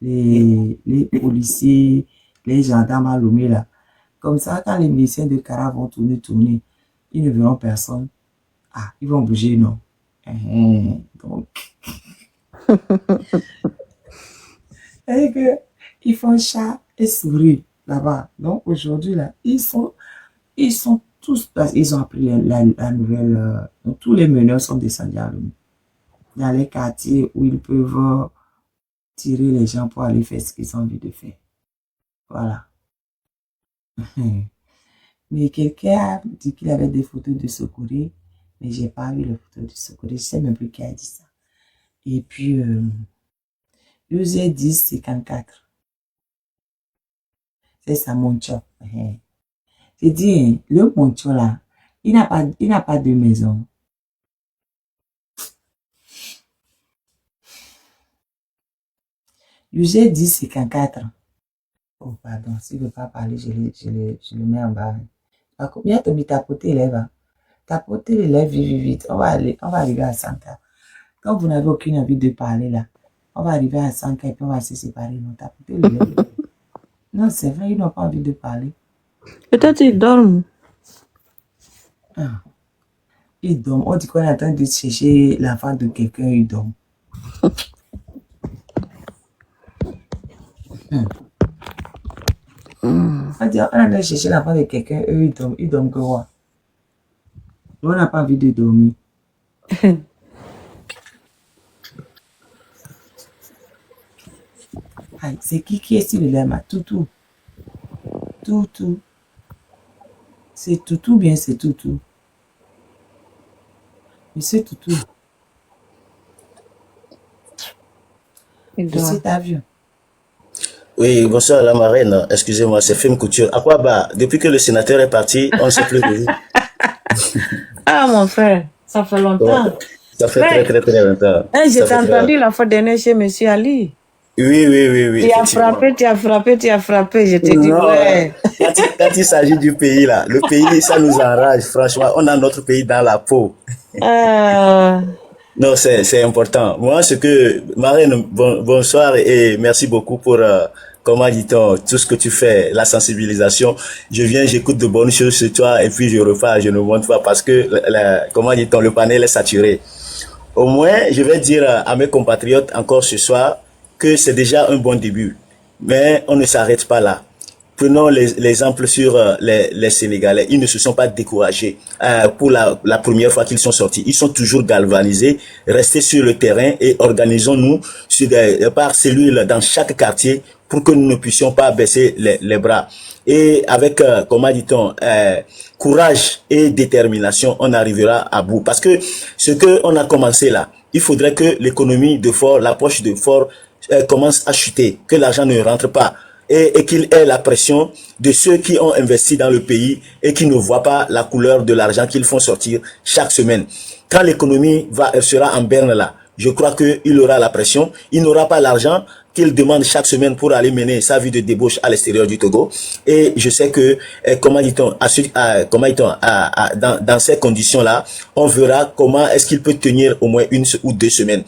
les policiers, les gendarmes à Lomé là. Comme ça, quand les miliciens de Kara vont tourner, ils ne verront personne. Ah, ils vont bouger, non? Donc, et que, ils font chat et souris là-bas. Donc, aujourd'hui là, ils sont tous, ils ont appris la nouvelle, donc tous les meneurs sont descendus à Lomé. dans les quartiers où ils peuvent tirer les gens pour aller faire ce qu'ils ont envie de faire. Voilà. Mais quelqu'un a dit qu'il avait des photos de Sokoré, mais j'ai pas vu les photos de Sokoré. Je sais même plus qui a dit ça. Et puis, UZ 1054. C'est ça, Moncho. J'ai dit, le Moncho là, il n'a pas de maison. UZ 1054. Oh, pardon, s'il ne veut pas parler, je le mets en bas. Combien t'as mis tapoter les lèvres? Tapoter les lèvres, vite, vite. On va arriver à 100K. Quand vous n'avez aucune envie de parler là, on va arriver à 100K et puis on va se séparer. Non, tapoter les lèvres. Non, c'est vrai, ils n'ont pas envie de parler. Peut-être ils dorment. Ah. Ils dorment. On dit qu'on est en train de chercher l'enfant de quelqu'un, ils dorment. On dit, on est en train de chercher l'enfant de quelqu'un, eux, ils dorment. Ils dorment que quoi? On n'a pas envie de dormir. Aïe, c'est qui est sur le lèvre? Toutou. Toutou. C'est Toutou bien, c'est Toutou. Monsieur Toutou. Je suis ta vieux. Oui, bonsoir la marraine. Excusez-moi, c'est Femme Couture. À quoi bas? Depuis que le sénateur est parti, on ne sait plus de vous. Ah, mon frère, ça fait longtemps. Bon, ça fait très longtemps. Je t'ai entendu la fois dernière chez Monsieur Ali. Oui. Tu as frappé. Je t'ai dit, ouais. Quand il s'agit du pays, là, le pays, ça nous enrage. Franchement, on a notre pays dans la peau. Non, c'est important. Moi, Marraine, bonsoir et merci beaucoup pour, comment dit-on, tout ce que tu fais, la sensibilisation. Je viens, j'écoute de bonnes choses sur toi et puis je repars, je ne monte pas parce que, comment dit-on, le panel est saturé. Au moins, je vais dire à mes compatriotes encore ce soir que c'est déjà un bon début. Mais on ne s'arrête pas là. Prenons l'exemple sur les Sénégalais. Ils ne se sont pas découragés pour la première fois qu'ils sont sortis. Ils sont toujours galvanisés, restés sur le terrain et organisons-nous par cellules dans chaque quartier pour que nous ne puissions pas baisser les bras. Et avec, comment dit-on, courage et détermination, on arrivera à bout. Parce que ce que on a commencé là, il faudrait que l'économie de Fort, la poche de Fort commence à chuter, que l'argent ne rentre pas. Et qu'il ait la pression de ceux qui ont investi dans le pays et qui ne voient pas la couleur de l'argent qu'ils font sortir chaque semaine. Quand l'économie sera en berne là, je crois qu'il aura la pression, il n'aura pas l'argent qu'il demande chaque semaine pour aller mener sa vie de débauche à l'extérieur du Togo. Et je sais que, dans ces conditions-là, on verra comment est-ce qu'il peut tenir au moins 1 ou 2 semaines.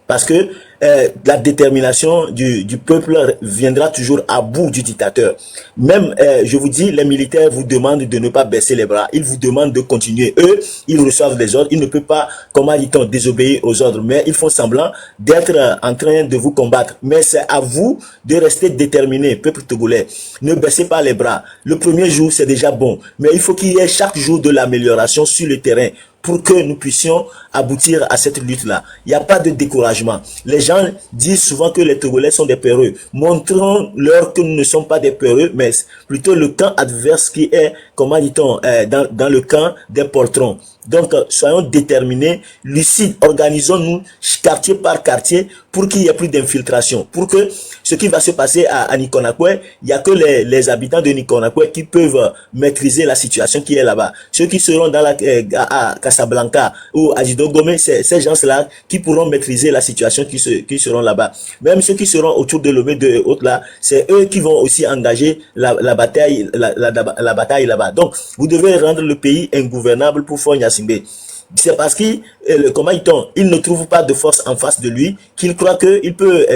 Parce que la détermination du peuple viendra toujours à bout du dictateur. Même, je vous dis, les militaires vous demandent de ne pas baisser les bras. Ils vous demandent de continuer. Eux, ils reçoivent des ordres. Ils ne peuvent pas, comment dit-on, désobéir aux ordres. Mais ils font semblant d'être en train de vous combattre. Mais c'est à vous de rester déterminés, peuple togolais. Ne baissez pas les bras. Le premier jour, c'est déjà bon. Mais il faut qu'il y ait chaque jour de l'amélioration sur le terrain pour que nous puissions aboutir à cette lutte-là. Il n'y a pas de découragement. Les gens disent souvent que les Togolais sont des peureux. Montrons-leur que nous ne sommes pas des peureux, mais plutôt le camp adverse qui est, comment dit-on, dans le camp des poltrons. Donc, soyons déterminés, lucides, organisons-nous quartier par quartier pour qu'il n'y ait plus d'infiltration. Pour que ce qui va se passer à Nikonakwe, il n'y a que les habitants de Nikonakwe qui peuvent maîtriser la situation qui est là-bas. Ceux qui seront dans à Casablanca ou à Djidogomé, c'est ces gens-là qui pourront maîtriser la situation qui seront là-bas. Même ceux qui seront autour de Lomé de Haute là, c'est eux qui vont aussi engager la bataille là-bas. Donc, vous devez rendre le pays ingouvernable pour Faure Gnassingbé. C'est parce qu'il ne trouve pas de force en face de lui qu'il croit qu'il peut,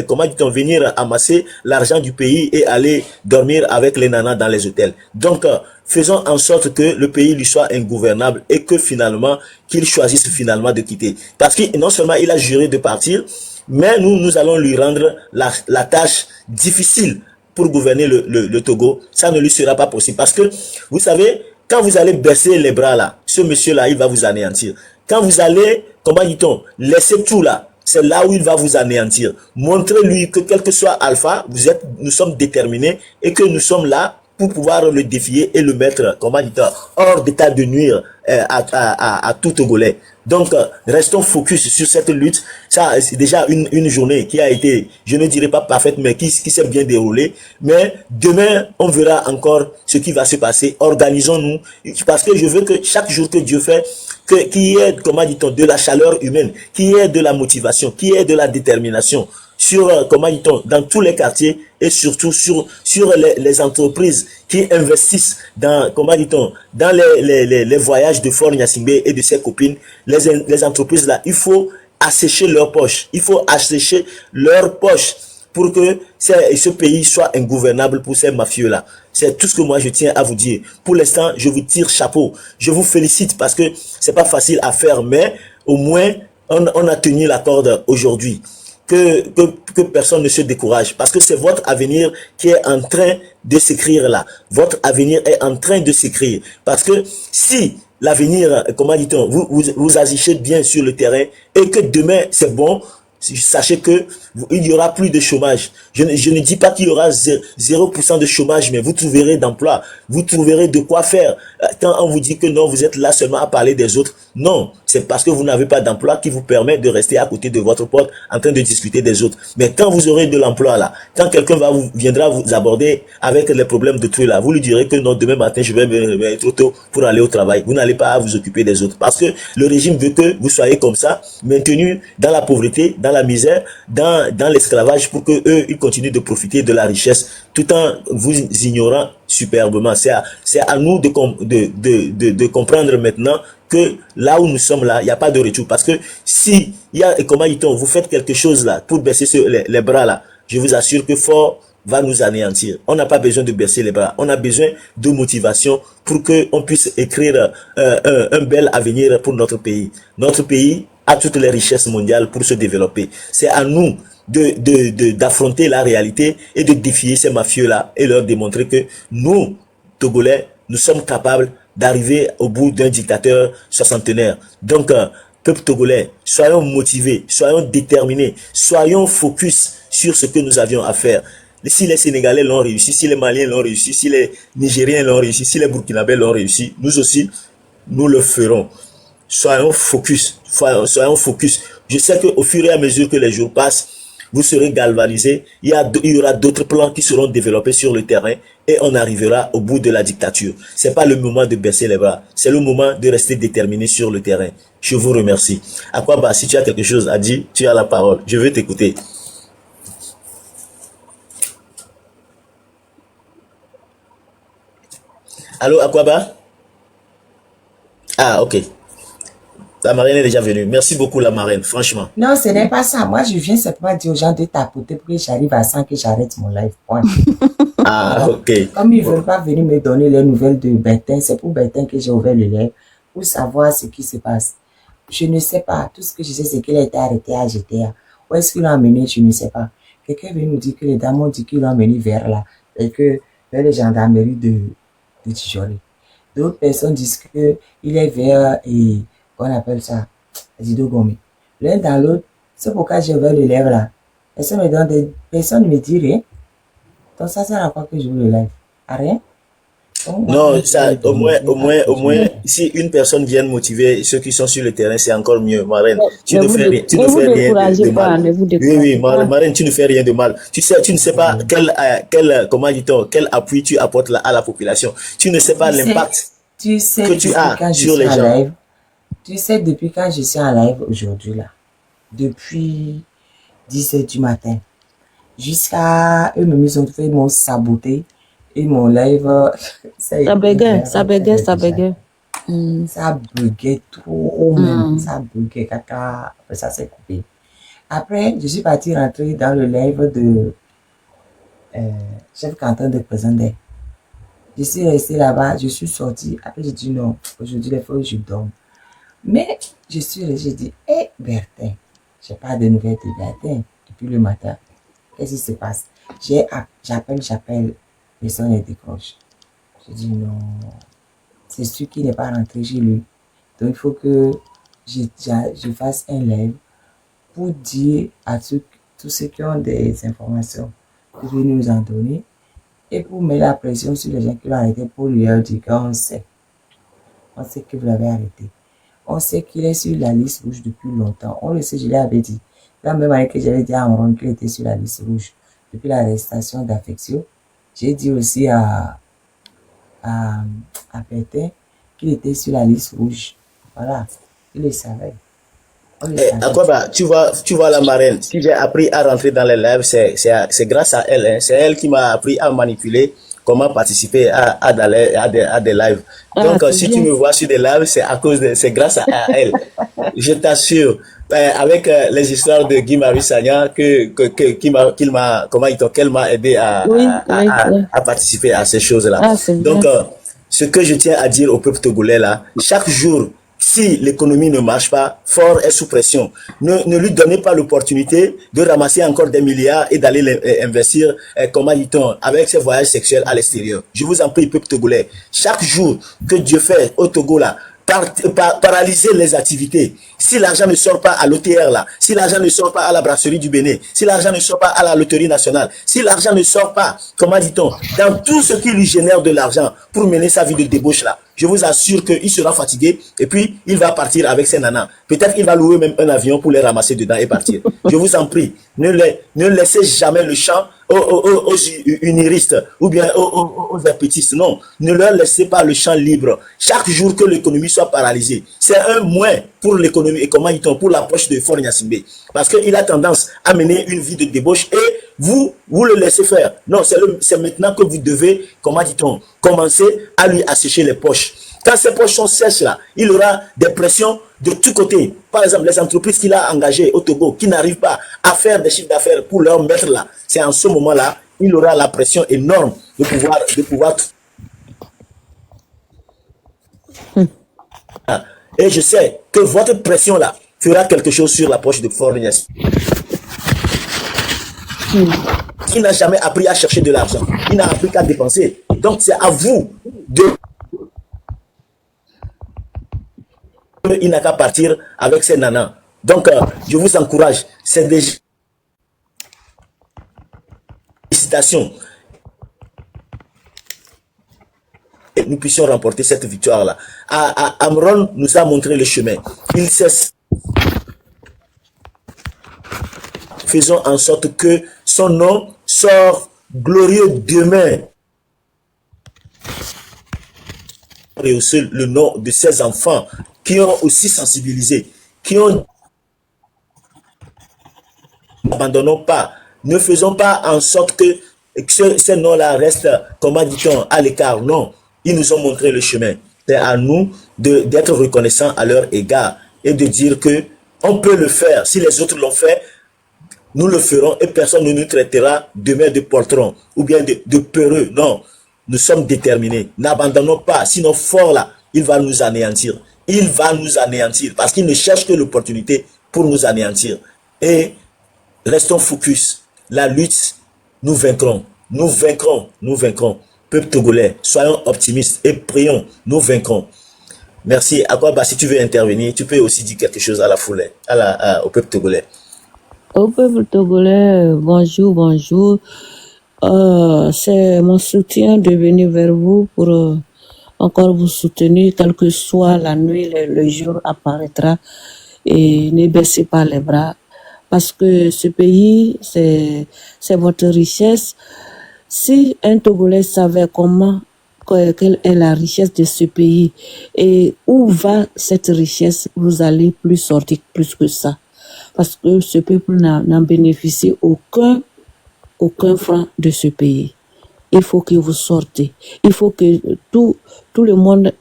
venir amasser l'argent du pays et aller dormir avec les nanas dans les hôtels. Donc, faisons en sorte que le pays lui soit ingouvernable et que finalement, qu'il choisisse finalement de quitter. Parce que non seulement il a juré de partir, mais nous allons lui rendre la tâche difficile pour gouverner le Togo. Ça ne lui sera pas possible. Parce que, vous savez, quand vous allez baisser les bras là, ce monsieur-là, il va vous anéantir. Quand vous allez, laisser tout là, c'est là où il va vous anéantir. Montrez-lui que quel que soit Alpha, nous sommes déterminés et que nous sommes là pour pouvoir le défier et le mettre, comment dit-on, hors d'état de nuire à tout Togolais. Donc, restons focus sur cette lutte. Ça, c'est déjà une journée qui a été, je ne dirais pas parfaite, mais qui s'est bien déroulée. Mais demain, on verra encore ce qui va se passer. Organisons-nous, parce que je veux que chaque jour que Dieu fait, qu'il y ait, comment dit-on, de la chaleur humaine, qu'il y ait de la motivation, qu'il y ait de la détermination sur, comment dit-on, dans tous les quartiers et surtout sur les entreprises qui investissent dans, comment dit-on, dans les voyages de Fort Gnassingbé et de ses copines. Les entreprises là, il faut assécher leurs poches. Il faut assécher leurs poches pour que ce pays soit ingouvernable pour ces mafieux-là. C'est tout ce que moi je tiens à vous dire. Pour l'instant, je vous tire chapeau. Je vous félicite parce que c'est pas facile à faire, mais au moins, on a tenu la corde aujourd'hui. Que personne ne se décourage, parce que c'est votre avenir qui est en train de s'écrire là. Votre avenir est en train de s'écrire. Parce que si l'avenir, comment dit-on, vous agissez bien sur le terrain et que demain c'est bon, sachez que il y aura plus de chômage. Je ne dis pas qu'il y aura 0% de chômage, mais vous trouverez d'emploi. Vous trouverez de quoi faire. Quand on vous dit que non, vous êtes là seulement à parler des autres, non, c'est parce que vous n'avez pas d'emploi qui vous permet de rester à côté de votre porte en train de discuter des autres. Mais quand vous aurez de l'emploi là, quand quelqu'un viendra vous aborder avec les problèmes de truc là, vous lui direz que non, demain matin je vais me réveiller trop tôt pour aller au travail. Vous n'allez pas vous occuper des autres parce que le régime veut que vous soyez comme ça, maintenu dans la pauvreté, dans la misère, dans l'esclavage, pour que eux ils continuent de profiter de la richesse tout en vous ignorant superbement. C'est à nous de comprendre maintenant que là où nous sommes là, il n'y a pas de retour. Parce que si il y a, comment dit-on, vous faites quelque chose là pour baisser les bras là, je vous assure que fort va nous anéantir. On n'a pas besoin de baisser les bras. On a besoin de motivation pour que on puisse écrire un bel avenir pour notre pays. Notre pays a toutes les richesses mondiales pour se développer. C'est à nous d'affronter la réalité et de défier ces mafieux-là et leur démontrer que nous, Togolais, nous sommes capables d'arriver au bout d'un dictateur soixantenaire. Donc, peuple togolais, soyons motivés, soyons déterminés, soyons focus sur ce que nous avions à faire. Si les Sénégalais l'ont réussi, si les Maliens l'ont réussi, si les Nigériens l'ont réussi, si les Burkinabés l'ont réussi, nous aussi, nous le ferons. Soyons focus, soyons focus. Je sais qu'au fur et à mesure que les jours passent, vous serez galvanisés, il y aura d'autres plans qui seront développés sur le terrain et on arrivera au bout de la dictature. C'est pas le moment de baisser les bras, c'est le moment de rester déterminé sur le terrain. Je vous remercie. Akwaba, si tu as quelque chose à dire, tu as la parole. Je veux t'écouter. Allô, Akwaba? Ah, ok. La marraine est déjà venue. Merci beaucoup, la marraine, franchement. Non, ce n'est pas ça. Moi, je viens simplement dire aux gens de tapoter pour que j'arrive à 100, que j'arrête mon live. Point. Ah, ok. Comme ils ne veulent pas venir me donner les nouvelles de Bertin, c'est pour Bertin que j'ai ouvert le live, pour savoir ce qui se passe. Je ne sais pas. Tout ce que je sais, c'est qu'il a été arrêté à GTA. Où est-ce qu'il l'a emmené? Je ne sais pas. Quelqu'un vient nous dire que les dames ont dit qu'ils l'ont emmené vers là, et que vers les gendarmeries de Tijori. D'autres personnes disent qu'il est vers, et on appelle ça, Zido Gomi. L'un dans l'autre, c'est pourquoi j'ai ouvert le live là. Personne ne me dit rien. Donc ça sert à quoi que je ouvre le live? À rien? Donc, non, ça, au moins, si une personne vient motiver ceux qui sont sur le terrain, c'est encore mieux, marraine. Tu ne fais rien, de mal. Oui, marraine, tu ne fais rien de mal. Tu ne sais pas comment dit-on, quel appui tu apportes à la population. Tu ne sais pas l'impact que tu as sur les gens. Live, tu sais, depuis quand je suis en live aujourd'hui là, depuis 10h du matin, jusqu'à eux-mêmes, ils m'ont saboté. Et mon live, ça bégait. Ça buguait trop, même. Ça buguait, caca. Après, ça s'est coupé. Après, je suis partie rentrer dans le live de chef canton de Présendé. Je suis restée là-bas, je suis sortie. Après, j'ai dit non, aujourd'hui, il faut que je dorme. Mais, je suis restée, j'ai dit, hé, Bertin, je n'ai pas de nouvelles de Bertin depuis le matin. Qu'est-ce qui se passe? J'appelle. Personne ne décroche. Je dis non, c'est sûr qu'il n'est pas rentré chez lui. Donc il faut que je fasse un live pour dire à tous ceux qui ont des informations de venir nous en donner et pour mettre la pression sur les gens qui l'ont arrêté pour lui dire qu'on sait. On sait que vous l'avez arrêté. On sait qu'il est sur la liste rouge depuis longtemps. On le sait, je l'avais dit. La même année que j'avais dit à Amron qu'il était sur la liste rouge depuis l'arrestation d'Affectio, j'ai dit aussi à Pétain qu'il était sur la liste rouge. Voilà, il le savait. À quoi bah, tu vois la marraine, si j'ai appris à rentrer dans les lives, c'est grâce à elle. Hein. C'est elle qui m'a appris à manipuler, comment participer à des lives. Donc, si tu me vois sur des lives, c'est grâce à elle. Je t'assure, avec les histoires de Guy-Marie Sagna, qu'elle m'a aidé à participer à ces choses-là. Donc, ce que je tiens à dire au peuple togolais là, chaque jour, si l'économie ne marche pas, Fort est sous pression. Ne lui donnez pas l'opportunité de ramasser encore des milliards et d'aller les investir, comment dit-on, avec ses voyages sexuels à l'extérieur. Je vous en prie, peuple togolais, chaque jour que Dieu fait au Togo là, paralyser les activités. Si l'argent ne sort pas à l'OTR là, si l'argent ne sort pas à la brasserie du Bénin, si l'argent ne sort pas à la loterie nationale, si l'argent ne sort pas, comment dit-on, dans tout ce qui lui génère de l'argent pour mener sa vie de débauche là, je vous assure qu'il sera fatigué et puis il va partir avec ses nanas. Peut-être qu'il va louer même un avion pour les ramasser dedans et partir. Je vous en prie, ne laissez jamais le champ aux uniristes ou bien aux appétistes. Non, ne leur laissez pas le champ libre. Chaque jour que l'économie soit paralysée, c'est un moins pour l'économie et comment dit-on, pour l'approche de Faure Gnassingbé. Parce qu'il a tendance à mener une vie de débauche et vous le laissez faire. Non, c'est maintenant que vous devez, comment dit-on, commencer à lui assécher les poches. Quand ces poches sont sèches là, il aura des pressions de tous côtés. Par exemple, les entreprises qu'il a engagées au Togo, qui n'arrivent pas à faire des chiffres d'affaires pour leur mettre là, c'est en ce moment-là, il aura la pression énorme de pouvoir. Et je sais que votre pression là fera quelque chose sur la poche de Faure Gnassingbé. Il n'a jamais appris à chercher de l'argent. Il n'a appris qu'à dépenser. Donc c'est à vous de... Il n'a qu'à partir avec ses nanas. Donc je vous encourage. C'est des félicitations. Et nous puissions remporter cette victoire-là. Amron nous a montré le chemin. Il sait. Faisons en sorte que son nom sort glorieux demain. Et aussi le nom de ses enfants qui ont aussi sensibilisé, qui ont... N'abandonnons pas, ne faisons pas en sorte que ces noms-là restent, comment dit-on, à l'écart. Non, ils nous ont montré le chemin. C'est à nous d'être reconnaissants à leur égard et de dire que on peut le faire. Si les autres l'ont fait, nous le ferons et personne ne nous traitera demain de poltron ou bien de peureux. Non, nous sommes déterminés. N'abandonnons pas, sinon fort là, il va nous anéantir. Il va nous anéantir parce qu'il ne cherche que l'opportunité pour nous anéantir. Et restons focus. La lutte, nous vaincrons. Nous vaincrons. Nous vaincrons. Peuple togolais, soyons optimistes et prions. Nous vaincrons. Merci. Akwaba, si tu veux intervenir, tu peux aussi dire quelque chose à la foule, au peuple togolais. Au peuple togolais, bonjour, bonjour. C'est mon soutien de venir vers vous pour encore vous soutenir, quelle que soit la nuit, le jour apparaîtra. Et ne baissez pas les bras. Parce que ce pays, c'est votre richesse. Si un Togolais savait quelle est la richesse de ce pays et où va cette richesse, vous allez plus sortir plus que ça. Parce que ce peuple n'en bénéficie aucun franc de ce pays. Il faut que vous sortez. Il faut que tout le monde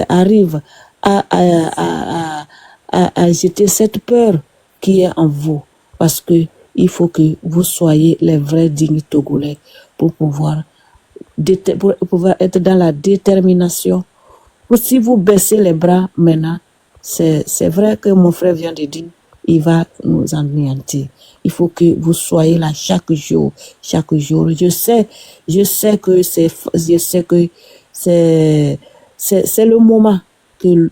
arrive à jeter cette peur qui est en vous. Parce que il faut que vous soyez les vrais dignes Togolais pour pouvoir être dans la détermination. Si vous baissez les bras maintenant, c'est vrai que mon frère vient de dire, il va nous anéantir. Il faut que vous soyez là chaque jour. Je sais que c'est le moment que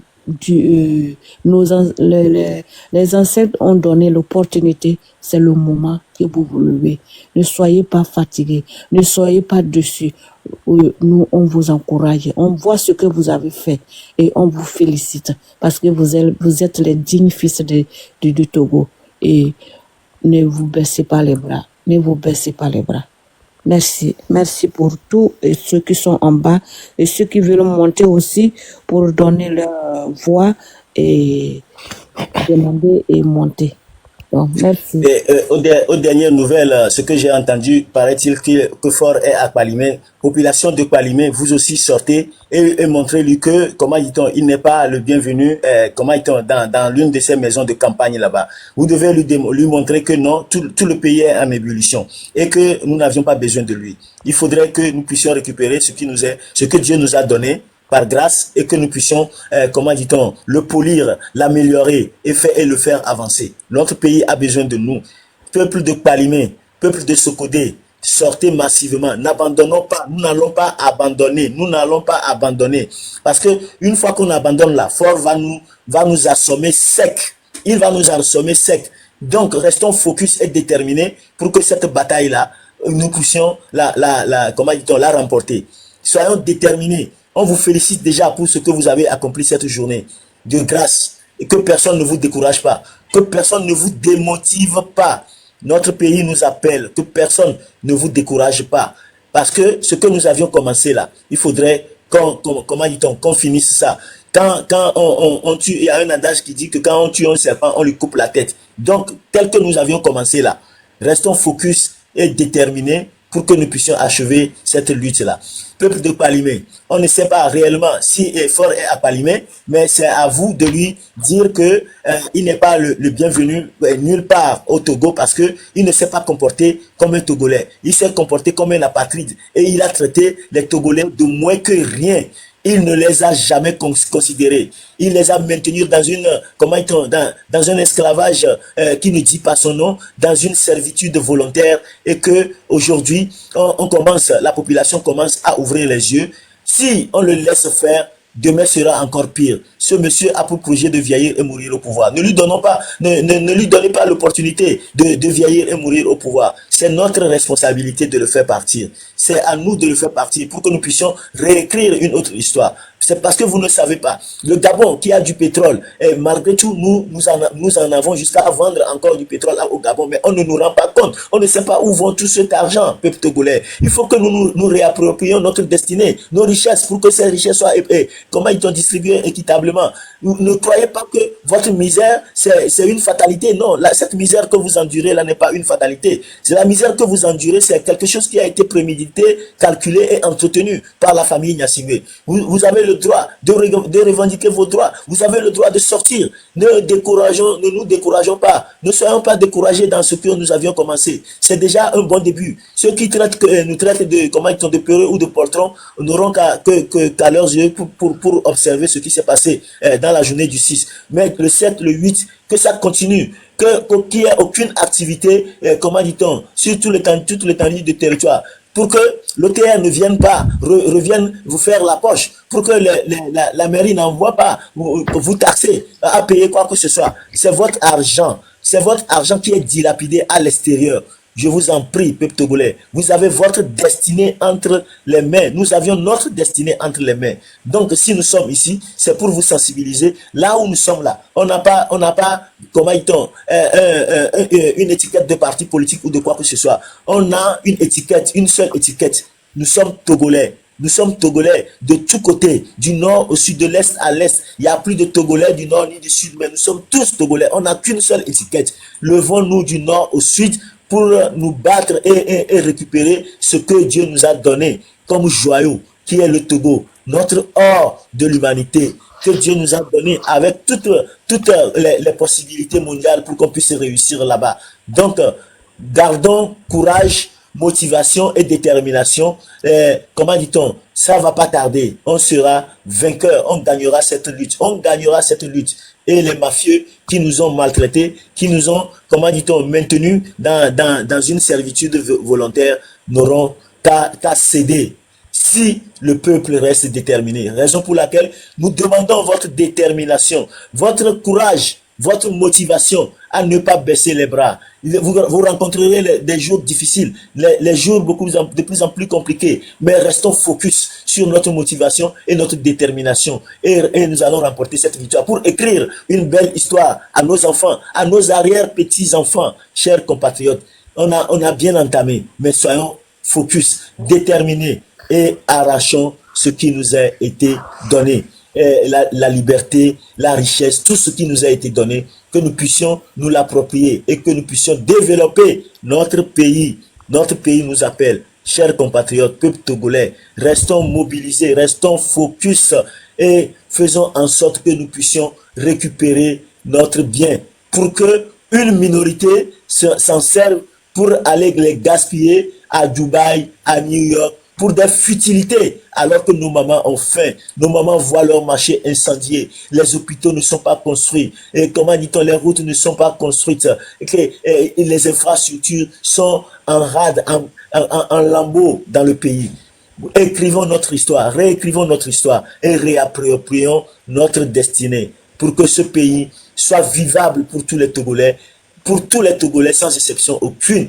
les ancêtres ont donné l'opportunité, c'est le moment que vous vous levez. Ne soyez pas fatigués, ne soyez pas dessus. Nous, on vous encourage, on voit ce que vous avez fait et on vous félicite parce que vous êtes les dignes fils du Togo. Et ne vous baissez pas les bras, ne vous baissez pas les bras. Merci. Merci pour tous et ceux qui sont en bas et ceux qui veulent monter aussi pour donner leur voix et demander et monter. Donc, merci. Et, aux dernières nouvelles, ce que j'ai entendu, paraît-il que Fort est à Palimé. Population de Palimé, vous aussi sortez et montrez-lui que, comment dit-on, il n'est pas le bienvenu, comment dit-on, dans l'une de ces maisons de campagne là-bas. Vous devez lui montrer que non, tout le pays est en ébullition et que nous n'avions pas besoin de lui. Il faudrait que nous puissions récupérer ce que Dieu nous a donné par grâce et que nous puissions, comment dit-on, le polir, l'améliorer et le faire avancer. Notre pays a besoin de nous. Peuple de Palimé, peuple de Sokodé, sortez massivement. N'abandonnons pas. Nous n'allons pas abandonner. Nous n'allons pas abandonner. Parce que une fois qu'on abandonne là, Fort va nous assommer sec. Il va nous assommer sec. Donc, restons focus et déterminés pour que cette bataille-là, nous puissions comment dit-on, la remporter. Soyons déterminés. On vous félicite déjà pour ce que vous avez accompli cette journée de grâce et que personne ne vous décourage pas, que personne ne vous démotive pas. Notre pays nous appelle, que personne ne vous décourage pas. Parce que ce que nous avions commencé là, il faudrait qu'on finisse ça. Quand on tue, il y a un adage qui dit que quand on tue un serpent, on lui coupe la tête. Donc, tel que nous avions commencé là, restons focus et déterminés pour que nous puissions achever cette lutte-là. Peuple de Palimé, on ne sait pas réellement si Fort est à Palimé, mais c'est à vous de lui dire que il n'est pas le bienvenu nulle part au Togo parce que il ne s'est pas comporté comme un Togolais. Il s'est comporté comme un apatride et il a traité les Togolais de moins que rien. Il ne les a jamais considérés. Il les a maintenus dans un esclavage qui ne dit pas son nom, dans une servitude volontaire et que aujourd'hui, la population commence à ouvrir les yeux. Si on le laisse faire, demain sera encore pire. Ce monsieur a pour projet de vieillir et mourir au pouvoir. Ne lui donnez pas l'opportunité de vieillir et mourir au pouvoir. C'est notre responsabilité de le faire partir. C'est à nous de le faire partir pour que nous puissions réécrire une autre histoire. C'est parce que vous ne savez pas. Le Gabon qui a du pétrole, et malgré tout, nous en avons jusqu'à vendre encore du pétrole au Gabon, mais on ne nous rend pas compte. On ne sait pas où vont tout cet argent, peuple togolais. Il faut que nous réapproprions notre destinée, nos richesses, pour que ces richesses soient, comment ils sont distribuées équitablement. Ne croyez pas que votre misère, c'est une fatalité. Non, cette misère que vous endurez là n'est pas une fatalité. C'est la misère que vous endurez, c'est quelque chose qui a été prémédité, calculé et entretenu par la famille Gnassingbé. Vous avez le droit de revendiquer vos droits. Vous avez le droit de sortir. Ne nous décourageons pas. Ne soyons pas découragés dans ce que nous avions commencé. C'est déjà un bon début. Ceux qui nous traitent de peureux ou de poltrons n'auront qu'à leurs yeux pour observer ce qui s'est passé dans la journée du 6. Mais le 7, le 8, que ça continue. Qu'il n'y ait aucune activité, sur toute l'étendue du territoire. Pour que l'OTR ne revienne vous faire la poche, pour que la mairie n'envoie pas vous taxer à payer quoi que ce soit. C'est votre argent qui est dilapidé à l'extérieur. Je vous en prie, peuple togolais, vous avez votre destinée entre les mains. Nous avions notre destinée entre les mains. Donc, si nous sommes ici, c'est pour vous sensibiliser. Là où nous sommes là, on n'a pas, une étiquette de parti politique ou de quoi que ce soit. On a une seule étiquette. Nous sommes togolais. Nous sommes Togolais de tous côtés, du nord au sud, de l'est à l'est. Il n'y a plus de Togolais du nord ni du sud, mais nous sommes tous Togolais. On n'a qu'une seule étiquette. Levons-nous du nord au sud pour nous battre et récupérer ce que Dieu nous a donné comme joyau, qui est le Togo, notre or de l'humanité, que Dieu nous a donné avec toutes les possibilités mondiales pour qu'on puisse réussir là-bas. Donc, gardons courage, motivation et détermination. Comment dit-on? Ça va pas tarder. On sera vainqueur. On gagnera cette lutte. Et les mafieux qui nous ont maltraités, qui nous ont, comment dit-on, maintenus dans une servitude volontaire, n'auront qu'à céder. si le peuple reste déterminé. Raison pour laquelle nous demandons votre détermination, votre courage, votre motivation à ne pas baisser les bras. Vous rencontrerez des jours difficiles, les jours de plus en plus compliqués, mais restons focus sur notre motivation et notre détermination et nous allons remporter cette victoire pour écrire une belle histoire à nos enfants, à nos arrière-petits-enfants, chers compatriotes. On a bien entamé, mais soyons focus, déterminés et arrachons ce qui nous a été donné. La liberté, la richesse, tout ce qui nous a été donné, que nous puissions nous l'approprier et que nous puissions développer notre pays. Notre pays nous appelle. Chers compatriotes, peuple togolais, restons mobilisés, restons focus et faisons en sorte que nous puissions récupérer notre bien pour que une minorité s'en serve pour aller les gaspiller à Dubaï, à New York, pour des futilités, alors que nos mamans ont faim, nos mamans voient leur marché incendié, les hôpitaux ne sont pas construits, et comment dit-on, les routes ne sont pas construites, et les infrastructures sont en rade, en lambeaux dans le pays. Écrivons notre histoire, réécrivons notre histoire et réapproprions notre destinée pour que ce pays soit vivable pour tous les Togolais sans exception aucune.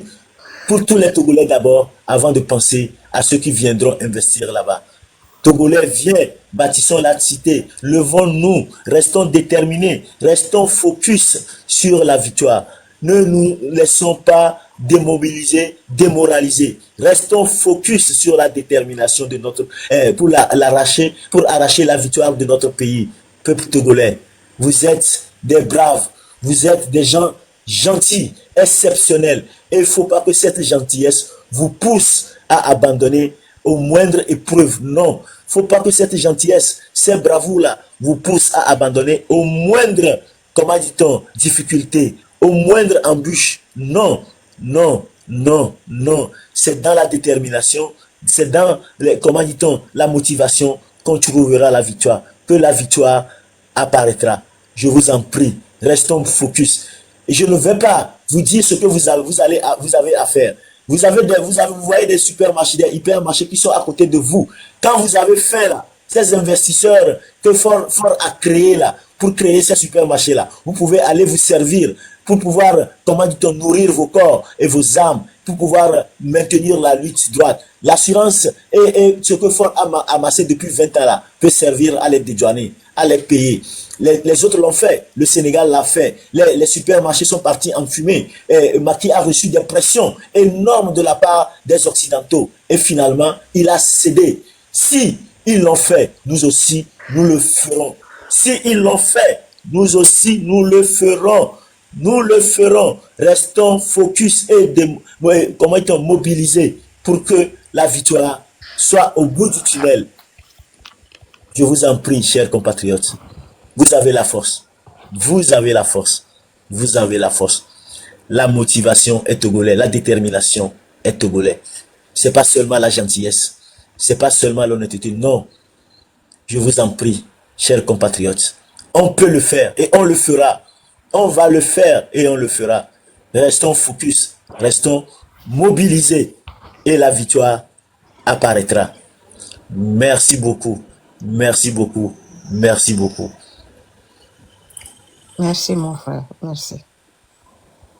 Pour tous les Togolais d'abord, avant de penser à ceux qui viendront investir là-bas. Togolais, viens, bâtissons la cité, levons-nous, restons déterminés, restons focus sur la victoire. Ne nous laissons pas démobiliser, démoraliser. Restons focus sur la détermination de notre, pour arracher la victoire de notre pays. Peuple togolais, vous êtes des braves, vous êtes des gens gentils, exceptionnels. Et il ne faut pas que cette gentillesse vous pousse à abandonner aux moindres épreuves. Non, il ne faut pas que cette gentillesse, ces bravoures-là, vous poussent à abandonner aux moindres, comment dit-on, difficultés, aux moindres embûches. Non, non, non, non. C'est dans la détermination, c'est dans, comment dit-on, la motivation qu'on trouvera la victoire, que la victoire apparaîtra. Je vous en prie, restons focus. Et je ne vais pas vous dire ce que vous avez à faire. Vous voyez des supermarchés, des hypermarchés qui sont à côté de vous. Quand vous avez faim là, ces investisseurs que Ford a créé là, pour créer ces supermarchés là, vous pouvez aller vous servir pour pouvoir, comment dit-on, nourrir vos corps et vos âmes, pour pouvoir maintenir la lutte droite. L'assurance et ce que Ford a amassé depuis 20 ans là, peut servir à les dédouaner, à les payer. Les autres l'ont fait, le Sénégal l'a fait, les supermarchés sont partis en fumée, Macky a reçu des pressions énormes de la part des Occidentaux et finalement il a cédé. Si ils l'ont fait, nous aussi nous le ferons. Si ils l'ont fait, nous aussi nous le ferons. Nous le ferons. Restons focus et mobilisés pour que la victoire soit au bout du tunnel. Je vous en prie, chers compatriotes. Vous avez la force. Vous avez la force. Vous avez la force. La motivation est togolais. La détermination est togolais. C'est pas seulement la gentillesse. C'est pas seulement l'honnêteté. Non. Je vous en prie, chers compatriotes. On peut le faire et on le fera. On va le faire et on le fera. Restons focus. Restons mobilisés. Et la victoire apparaîtra. Merci beaucoup. Merci beaucoup. Merci beaucoup. Merci, mon frère. Merci.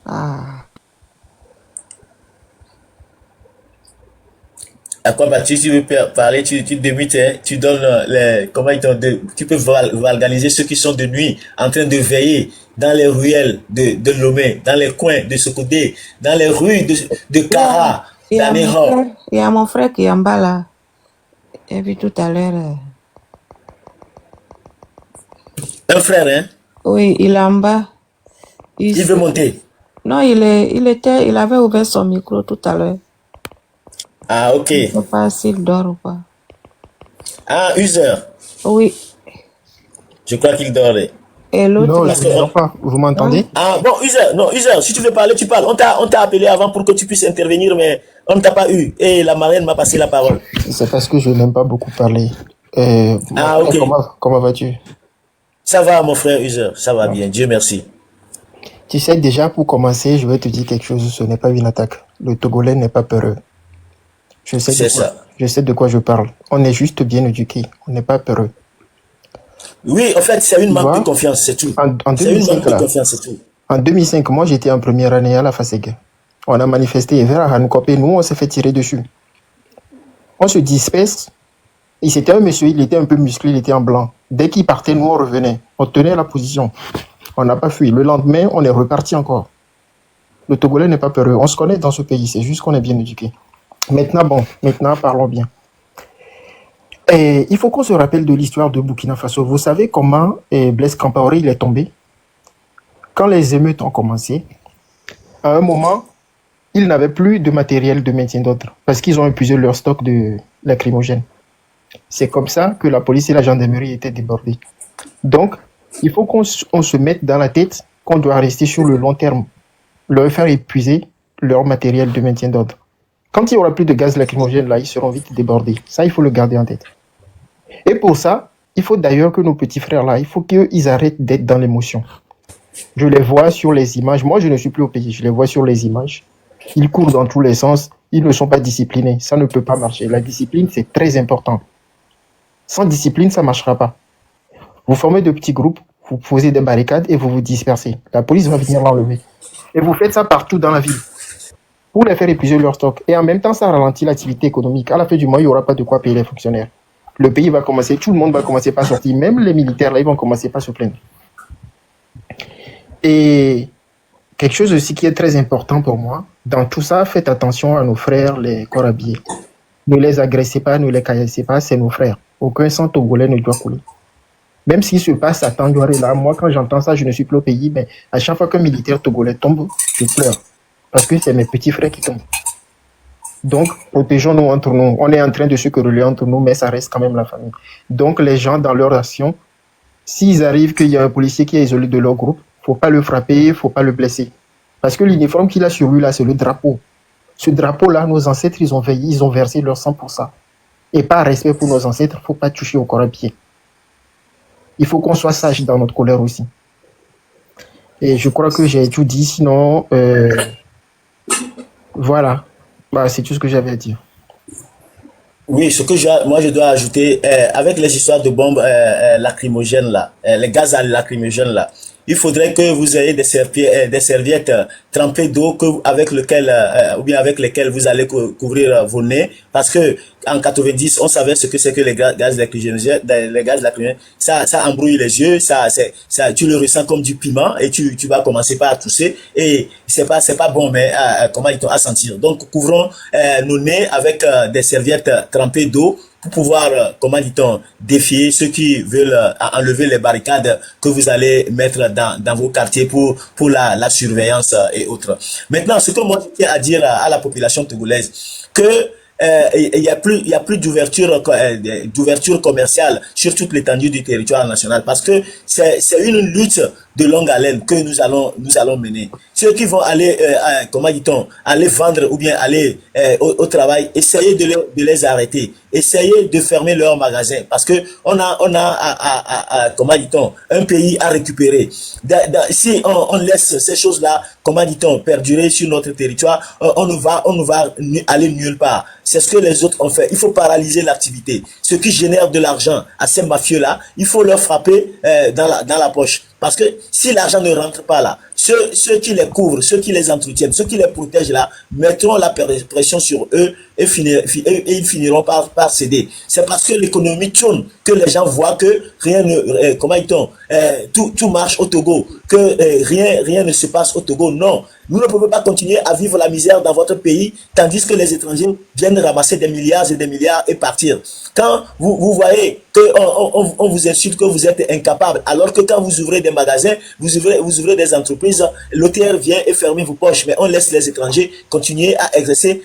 Ah. À quoi tu veux parler, tu débutes, hein, tu donnes tu peux organiser ceux qui sont de nuit en train de veiller dans les ruelles de Lomé, dans les coins de Sokodé, dans les rues de Kara, Il y a mon frère qui est en bas là. Et puis tout à l'heure. Un frère, hein? Oui, il est en bas. Il veut monter. Non, il avait ouvert son micro tout à l'heure. Ah, ok. Je ne sais pas s'il dort ou pas. Ah, User. Oui. Je crois qu'il dort. Et l'autre. Non, je ne dors pas. Vous m'entendez? Ah, bon, User, si tu veux parler, tu parles. On t'a appelé avant pour que tu puisses intervenir, mais on ne t'a pas eu. Et la marraine m'a passé la parole. C'est parce que je n'aime pas beaucoup parler. Ok. Comment vas-tu? Ça va, mon frère User. Ça va bien. Dieu merci. Tu sais, déjà, pour commencer, je vais te dire quelque chose. Ce n'est pas une attaque. Le Togolais n'est pas peureux. Je sais C'est ça. Je sais de quoi je parle. On est juste bien éduqués. On n'est pas peureux. Oui, en fait, c'est une Tu manque de vois, confiance, c'est tout. en C'est une manque 2005, de là, confiance, c'est tout. en 2005, moi, j'étais en première année à la FASEG. On a manifesté vers Hanukopé. Nous, on s'est fait tirer dessus. On se disperse. Et c'était un monsieur, il était un peu musclé, il était en blanc. Dès qu'il partait, nous, on revenait. On tenait la position. On n'a pas fui. Le lendemain, on est reparti encore. Le Togolais n'est pas peureux. On se connaît dans ce pays. C'est juste qu'on est bien éduqué. Maintenant, parlons bien. Et il faut qu'on se rappelle de l'histoire de Burkina Faso. Vous savez comment Blaise Compaoré il est tombé? Quand les émeutes ont commencé, à un moment, ils n'avaient plus de matériel de maintien d'ordre parce qu'ils ont épuisé leur stock de lacrymogènes. C'est comme ça que la police et la gendarmerie étaient débordées. Donc, il faut qu'on se mette dans la tête qu'on doit rester sur le long terme, leur faire épuiser leur matériel de maintien d'ordre. Quand il n'y aura plus de gaz lacrymogène, là, ils seront vite débordés. Ça, il faut le garder en tête. Et pour ça, il faut d'ailleurs que nos petits frères, là, il faut qu'ils arrêtent d'être dans l'émotion. Je les vois sur les images. Moi, je ne suis plus au pays. Je les vois sur les images. Ils courent dans tous les sens. Ils ne sont pas disciplinés. Ça ne peut pas marcher. La discipline, c'est très important. Sans discipline, ça ne marchera pas. Vous formez de petits groupes, vous posez des barricades et vous vous dispersez. La police va venir l'enlever. Et vous faites ça partout dans la ville pour les faire épuiser leur stock. Et en même temps, ça ralentit l'activité économique. À la fin du mois, il n'y aura pas de quoi payer les fonctionnaires. Le pays va commencer, tout le monde va commencer par sortir. Même les militaires, là, ils vont commencer par se plaindre. Et quelque chose aussi qui est très important pour moi, dans tout ça, faites attention à nos frères, les corps habillés. Ne les agressez pas, ne les caillassez pas, c'est nos frères. Aucun sang togolais ne doit couler. Même s'il se passe à Tandiouaré, là, moi, quand j'entends ça, je ne suis plus au pays, mais à chaque fois qu'un militaire togolais tombe, je pleure. Parce que c'est mes petits frères qui tombent. Donc, protégeons-nous entre nous. On est en train de se quereller entre nous, mais ça reste quand même la famille. Donc, les gens, dans leur action, s'ils arrivent qu'il y a un policier qui est isolé de leur groupe, faut pas le frapper, faut pas le blesser. Parce que l'uniforme qu'il a sur lui, là, c'est le drapeau. Ce drapeau-là, nos ancêtres, ils ont veillé, ils ont versé leur sang pour ça. Et par respect pour nos ancêtres, faut pas toucher au corps à pied. Il faut qu'on soit sage dans notre colère aussi. Et je crois que j'ai tout dit, sinon, voilà. Bah, c'est tout ce que j'avais à dire. Oui, moi je dois ajouter, avec les histoires de bombes lacrymogènes là, les gaz à lacrymogènes là, il faudrait que vous ayez des serviettes trempées d'eau avec lesquelles vous allez couvrir vos nez, parce que en 90, on savait ce que c'est que les gaz lacrymogènes, ça embrouille les yeux, ça, tu le ressens comme du piment et tu vas commencer par tousser et c'est pas bon, mais comment ils t'ont à sentir. Donc couvrons nos nez avec des serviettes trempées d'eau pour pouvoir, comment dit-on, défier ceux qui veulent enlever les barricades que vous allez mettre dans vos quartiers pour la surveillance et autres. Maintenant, ce que moi je tiens à dire à la population togolaise, que il y a plus d'ouverture commerciale sur toute l'étendue du territoire national, parce que c'est une lutte de longue haleine que nous allons mener. Ceux qui vont aller comment dit-on, aller vendre ou bien aller au travail, essayez de les arrêter, essayez de fermer leurs magasins, parce que on a comment dit-on, un pays à récupérer. Si on laisse ces choses-là, comment dit-on, perdurer sur notre territoire, on ne va aller nulle part. C'est ce que les autres ont fait. Il faut paralyser l'activité. Ceux qui génèrent de l'argent à ces mafieux-là, il faut leur frapper dans la poche. Parce que si l'argent ne rentre pas là, ceux qui les couvrent, ceux qui les entretiennent, ceux qui les protègent là, mettront la pression sur eux et ils finiront par céder. C'est parce que l'économie tourne que les gens voient que rien ne, tout marche au Togo, que rien ne se passe au Togo. Non, nous ne pouvons pas continuer à vivre la misère dans votre pays, tandis que les étrangers viennent ramasser des milliards et des milliards et partir. Quand vous voyez qu'on vous insulte, que vous êtes incapable, alors que quand vous ouvrez des magasins, vous ouvrez des entreprises, l'OTR vient et ferme vos poches, mais on laisse les étrangers continuer à exercer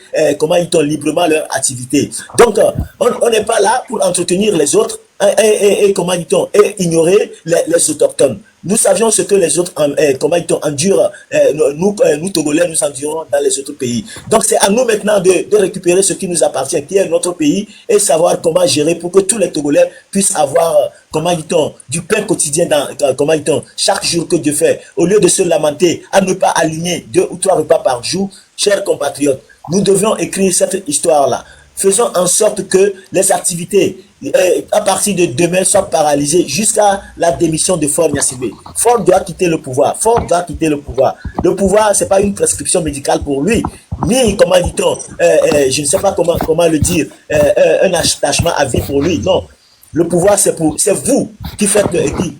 librement leur activité. Donc, on n'est pas là pour entretenir les autres et ignorer les autochtones. Nous savions ce que les autres endurent, nous Togolais, nous endurons dans les autres pays. Donc c'est à nous maintenant de récupérer ce qui nous appartient, qui est notre pays, et savoir comment gérer pour que tous les Togolais puissent avoir, du pain quotidien chaque jour que Dieu fait. Au lieu de se lamenter à ne pas aligner 2 ou 3 repas par jour, chers compatriotes, nous devions écrire cette histoire-là. faisons en sorte que les activités à partir de demain soient paralysées jusqu'à la démission de Faure Gnassingbé. Faure doit quitter le pouvoir. Faure doit quitter le pouvoir. Le pouvoir, c'est pas une prescription médicale pour lui, ni, comment dit-on, je ne sais pas comment le dire, un attachement à vie pour lui. Non. Le pouvoir, c'est vous qui faites,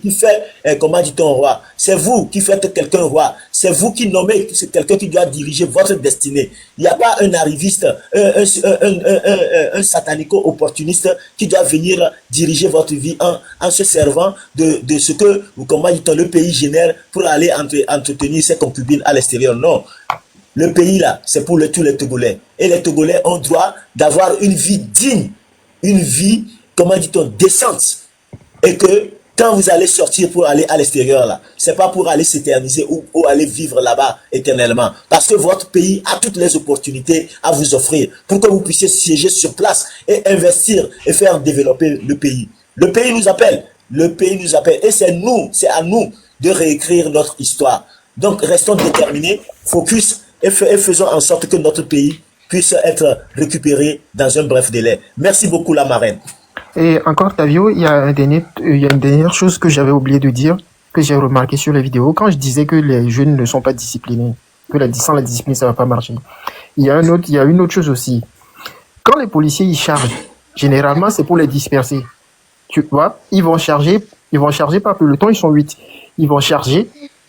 qui fait, comment dit-on, roi. C'est vous qui faites quelqu'un roi. C'est vous qui nommez quelqu'un qui doit diriger votre destinée. Il n'y a pas un arriviste, un satanico-opportuniste qui doit venir diriger votre vie en se servant de ce que, comment dit-on, le pays génère pour aller entretenir ses concubines à l'extérieur. Non. Le pays, là, c'est pour tous les Togolais. Et les Togolais ont droit d'avoir une vie digne, une vie, comment dit-on, décente. Et que quand vous allez sortir pour aller à l'extérieur, là, c'est pas pour aller s'éterniser ou aller vivre là-bas éternellement. Parce que votre pays a toutes les opportunités à vous offrir pour que vous puissiez siéger sur place et investir et faire développer le pays. Le pays nous appelle. Le pays nous appelle. Et c'est à nous de réécrire notre histoire. Donc, restons déterminés, focus et faisons en sorte que notre pays puisse être récupéré dans un bref délai. Merci beaucoup, la marraine. Et encore, Tavio, il y a une dernière chose que j'avais oublié de dire, que j'ai remarqué sur les vidéos. Quand je disais que les jeunes ne sont pas disciplinés, que sans la discipline, ça va pas marcher. Il y a une autre chose aussi. Quand les policiers, ils chargent, généralement, c'est pour les disperser. Tu vois, ils vont charger par peloton, ils sont 8. Ils vont charger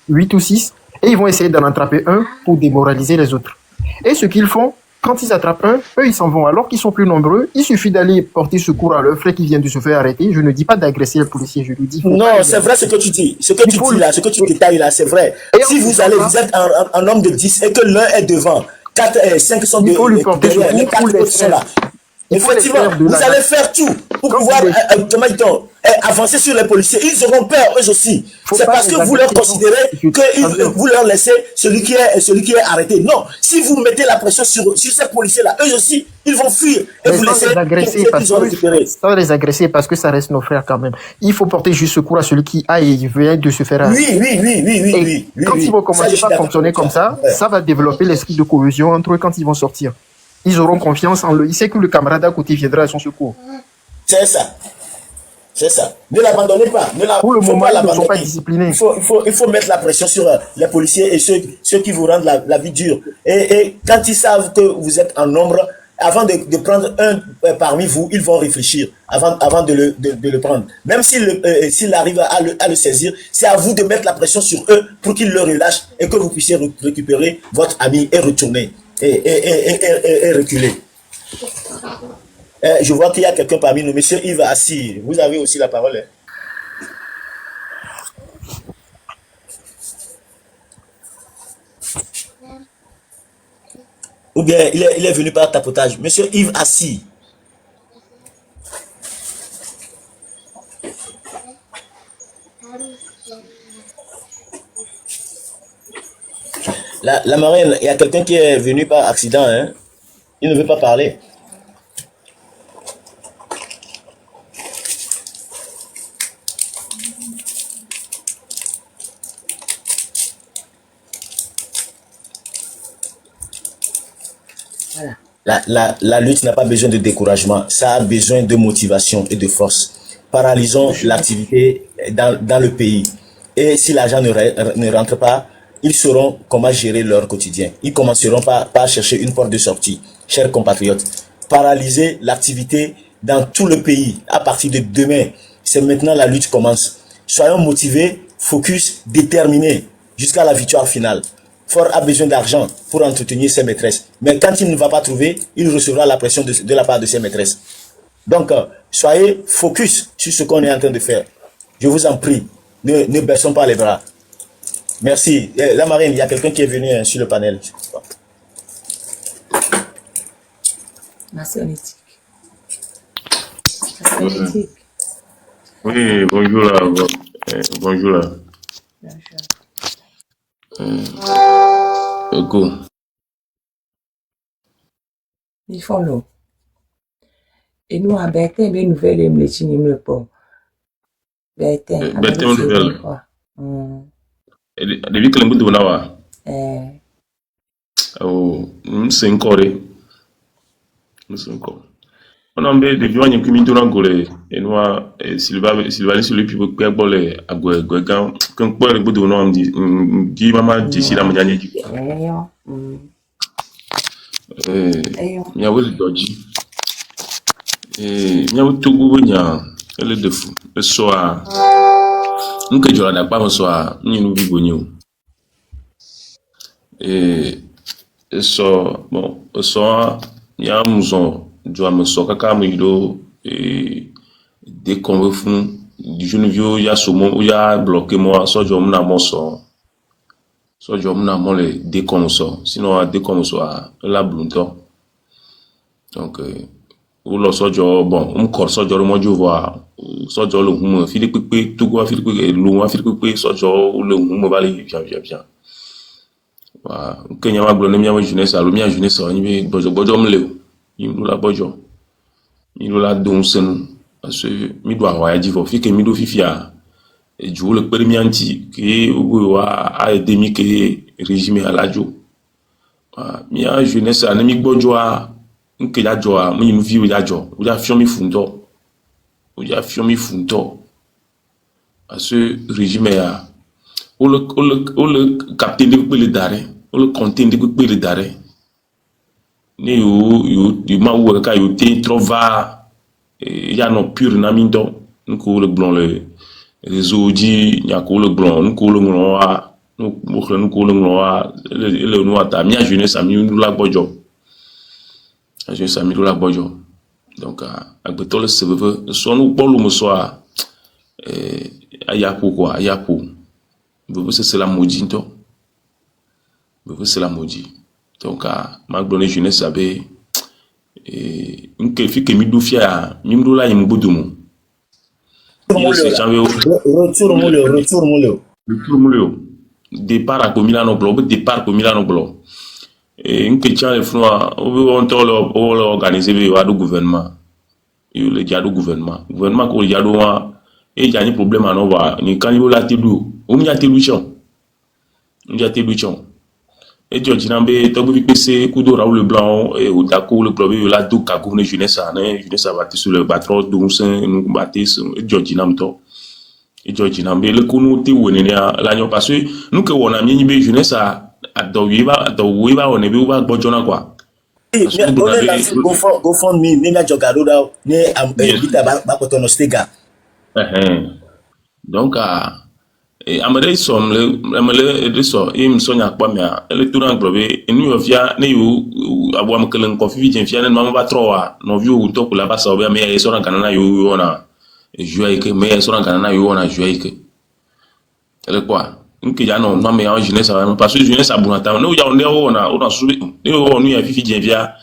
8 ou 6, et ils vont essayer d'en attraper un pour démoraliser les autres. Et ce qu'ils font, quand ils attrapent un, eux, ils s'en vont. Alors qu'ils sont plus nombreux, il suffit d'aller porter secours à leur frère qui vient de se faire arrêter. Je ne dis pas d'agresser les policiers, je lui dis... Non, c'est vrai ce que tu dis. Ce que tu dis là, ce que tu détailles là, c'est vrai. Si vous êtes un homme de 10 et que l'un est devant, 5 sont derrière, les 4 autres sont là. Effectivement, vous allez faire tout pour pouvoir avancer sur les policiers. Ils auront peur, eux aussi. C'est parce que vous leur considérez que vous leur laissez celui qui est arrêté. Non, si vous mettez la pression sur ces policiers-là, eux aussi, ils vont fuir et vous laisser sans les agresser parce que ça reste nos frères quand même. Il faut porter juste secours à celui qui vient de se faire arrêter. Oui. Quand ils vont commencer à fonctionner comme ça, ça va développer l'esprit de cohésion entre eux quand ils vont sortir. Ils auront confiance en eux. Ils savent que le camarade à côté viendra à son secours. C'est ça. Ne l'abandonnez pas. Pour le moment, ils ne sont pas disciplinés. Il faut mettre la pression sur les policiers et ceux qui vous rendent la vie dure. Et quand ils savent que vous êtes en nombre, avant de prendre un parmi vous, ils vont réfléchir avant de le prendre. Même s'il arrive à le saisir, c'est à vous de mettre la pression sur eux pour qu'ils le relâchent et que vous puissiez récupérer votre ami et retourner. Et reculer. Je vois qu'il y a quelqu'un parmi nous. Monsieur Yves Assis, vous avez aussi la parole. Ou bien il est venu par tapotage. Monsieur Yves Assis. La marraine, il y a quelqu'un qui est venu par accident, hein? Il ne veut pas parler. Voilà. La lutte n'a pas besoin de découragement, ça a besoin de motivation et de force. Paralysons l'activité dans le pays. Et si l'argent ne rentre pas, ils sauront comment gérer leur quotidien. Ils commenceront par chercher une porte de sortie. Chers compatriotes, paralyser l'activité dans tout le pays à partir de demain. C'est maintenant la lutte commence. Soyons motivés, focus, déterminés jusqu'à la victoire finale. Faure a besoin d'argent pour entretenir ses maîtresses. Mais quand il ne va pas trouver, il recevra la pression de la part de ses maîtresses. Donc, soyez focus sur ce qu'on est en train de faire. Je vous en prie, ne baissons pas les bras. Merci. La marine, il y a quelqu'un qui est venu sur le panel. Merci, Onétique. Oui, bonjour là. Bonjour là. Bonjour. Il faut l'eau. Et nous, à Bertin, nous faisons les mléchines, nous le pont. Bertin, nouvelle. Depuis que le monde là, oh, nous sommes encore. On a des vieux qui ont mis dans l'angolais. Et nous, Sylvain, sur le public, qui a bolé à Gouegan. Quand quoi, le bout de nom, dit maman, d'ici la manière du quoi. Il y a le dodgy. Il y a tout gouvernement. Elle est de fou. Le soir, nous que je n'ai pas le soir, nous vivons. Et so bon so ya muso jo me so kaka mu ido dès qu'on veut fond du jeune vieux ya somo ya bloqué moi so jo na mo so jo na mo le dès qu'on so sinon dès qu'on so la blunto donc ou lo so jo bon kor so jo mo jo voir so jo le hum fili pepe tout quoi fili pepe lo fili pepe so jo le hum va aller bien que nyama glo nemia jeunesse alo mia jeunesse on y bojo mleo yimdu la bojo yimdu la donsen parce que mi doit wa ya fo fi que mi do fifia e ju le premier anti que wa a demi que régime à la jo mia jeunesse a nemi bojo a nke ya jo a mi vi ya jo o ya fiomi fundo parce que régime a o le capitaine de le dare o le content de le dare ni you ma wo ka you te trova ya no pur na mindo nko le blon le réseau di nya ko le blon nko le ngwa nko le ngwa le no ata mi jeunesse ami la bojo a jeunesse ami la bojo donc agbeto le seveve so no polo mo so ayapo quoi ayapo c'est la maudit c'est la maudit donc ma donné jeunesse avait une quelqu'un qui me doufia mimdo la yimbodumo retour moleo départ à Milano Blo et une question le froid on tolo organiser le gouvernement il le diado gouvernement ko diado et il y a un problème à nova ni quand il la tidu on y a téluchon et tu as dit to bi pc kudo raoul le blanc et au dako le club la do ka ko ne jeunesse va sur le patron donc c'est nous bâtisse et tu as dit namto et tu as dit nambe le kunu te woni la nyo parce que nous que on a mis be jeunesse a do wiba on e bi wa gbojona quoi go fund me ni na jogado da ni am bita ba ko to no stega donc amade som le so im sonya kwa mia ele turan globe enu ofia ne yu abo am kelen ko fi jen fia ne no ba troa no viu to kula ba so be me so ran kanana yu ona juaike me so ran kanana yu ona juaike ele kwa nke ja no me ya jeunesse parce que jeunesse abunata no ya ona su ne o nu ya fi jen fia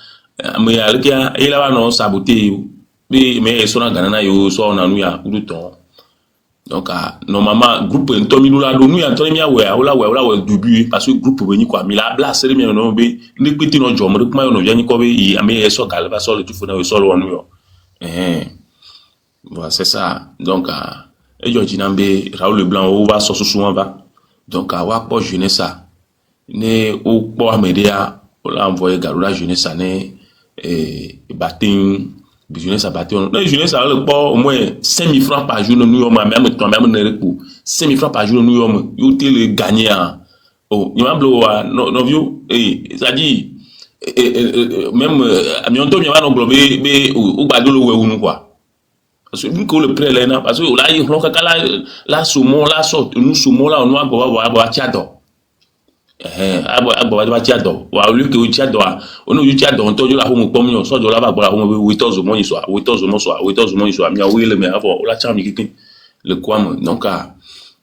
me ya le kia ele ba no saboter be me so ran kanana yu so ona nu ya uduton donc normalement groupe ntomi la do nu ya ntomi ya we la début parce que groupe be ni kwa mi la bla sere mi no be ne peti no jomo de kuma no via ni ko be yi ame so galba so le tu fona we so lo nu yo voilà c'est ça donc et Georgie Nambe Raoul Leblanc o va so souvent va donc wa po jeunesse ça ne o po amedia o la envoyer garola jeunesse ça ne batin jeunesse à bâtir. Non, jeunesse à le port au moins 5 000 francs par jour, nous même toi même ne 5 000 francs par jour, nous you te le gagner. Oh, il m'a bloqué non vieux ça dit même amianto mi va no globe be ou badolo we unu quoi. Parce que nous le prêt là parce que là il faut que la saumon la sorte nous saumon là on va boire tiado. Agbo ba tiado wa lu ke tiado onu yu tiado on tojo la homo pomyo so jo la ba bola homo we tozo mo yiso mi awe le me avo la cham yikin le kwam donc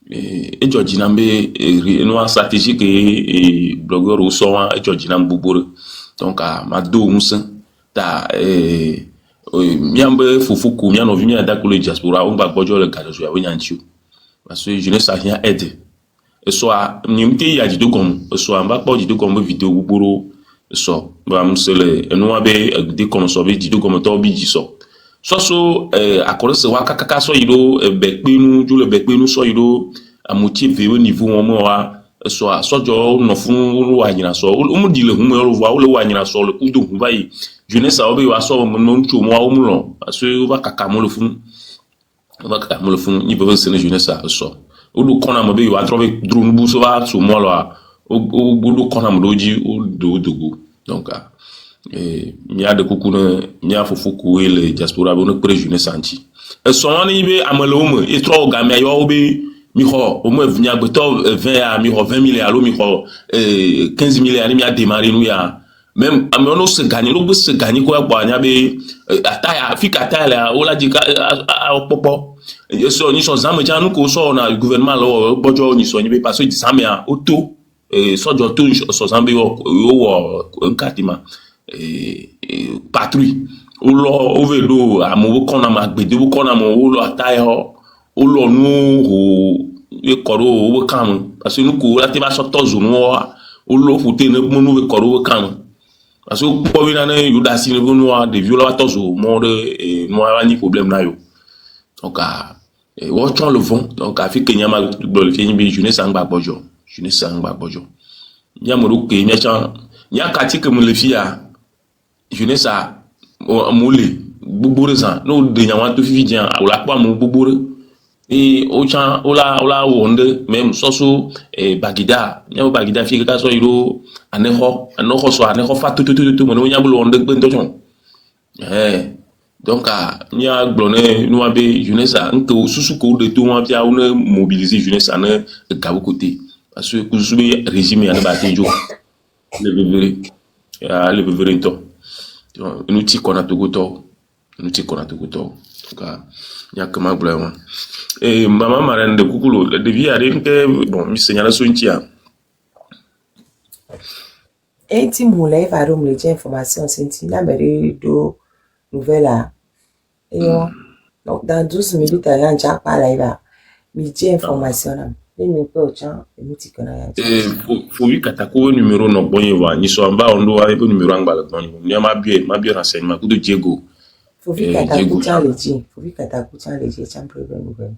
e Georgie Nambe no stratégique et blogueur au so e Georgie Nambe bubur donc ma do musa ta miambe fufuku mi no vi mi ada ko le diaspora on ba bojo le gajo ya wenyanchu parce que je ne sais rien aider soit nimte ya jido kom soit mba po jido kom vidéo buburu so ba msele eno abe de kom so be jido kom to bi jiso so akore se wa kaka so yido bekpenu ju le bekpenu so yido a motiver au niveau moment wa soit no funu wa nyina so o mu di le hu me o wa o le wa nyina so le ku do hu ba yi jeunesse a o be wa so mo no ntu mo wa o mu lo parce o va kaka mo le funu ni be se ne jeunesse a so o do kona mo be wa trobe drone bu so va so mo lo o do kona mo do ji o do go donc nya de kuku na nya fofu ku le diaspora be no pre jeunesse anti so ni be amalo mo e tro ga me yo be mi ho au moins vient beto 20 à mi ho 20 milliards mi ho 15 milliards mi a démarré nous ya même on se gagne nous se gagne quoi ba nya be ataya fika ataya o la dika popo so ni so zam ja nous ko so na gouvernement lo bojo ni so ni be parce que ça mais auto so jo to so zam be o nkatima patrouille o lo o velo amu ko na magbede ko na mo o lo ataya o lo nu o e koro o kam parce que nous ko la te ba so tozo no o lo fute ne mo nu e koro o kam parce que ko bi na ne yuda si ne no de viola tozo mo de no a ni problème na yo donc watch on le vent donc a fi kenya ma do le fi ni bi jeunesse angba bojo nya mo ro ke nya chan nya ka ti ke mo le fi a jeunesse a mo le gbogbo san no de nya wa to fi dian o la pa mo gbogbo et au champ ola wonde même soso bagida nya bagida fi ka so iro aneho so aneho fa to mo nya bulu wonde gbe ntojon donc nya glone no abe jeunesse nko susu ko de to wa bia on mobiliser jeunesse na gabu côté parce que ku susu régime ya ba tejo le bevere to nous ti kona to goto donc nya kama glone maman marraine de Kukulo, de vie à que bon, mi segnala suntia. Et ti moulay va rom le information senti la mère do nouvelle et donc dans 12 minutes à l'anja pas là va mi di information là ni me pe o chan e mi ti kona ya faut lui katako numéro no bonye wa ni so amba ondo wa e numéro angba le bonye ni ma bien renseignement ku do Diego faut vite katako chan le di faut vite katako chan le di chan problème nouvelle.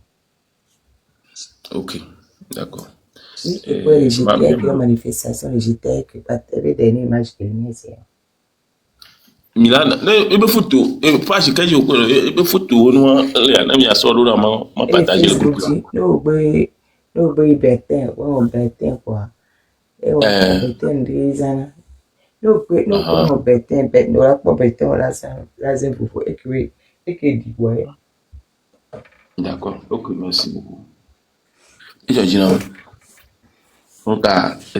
Ok, d'accord. Oui, pour les JTEC, les manifestations, les JTEC, pas de dernière image que l'on est. Milan, il photo, pas si quand je photo, on a mis à solo dans ma partager le groupe. Non, Bertin, Bertin quoi. Et on Bertin des années. Non, Bertin, non, la pas Bertin, là, c'est beaucoup écrit, et que dit, ouais. D'accord, ok, merci beaucoup. Donc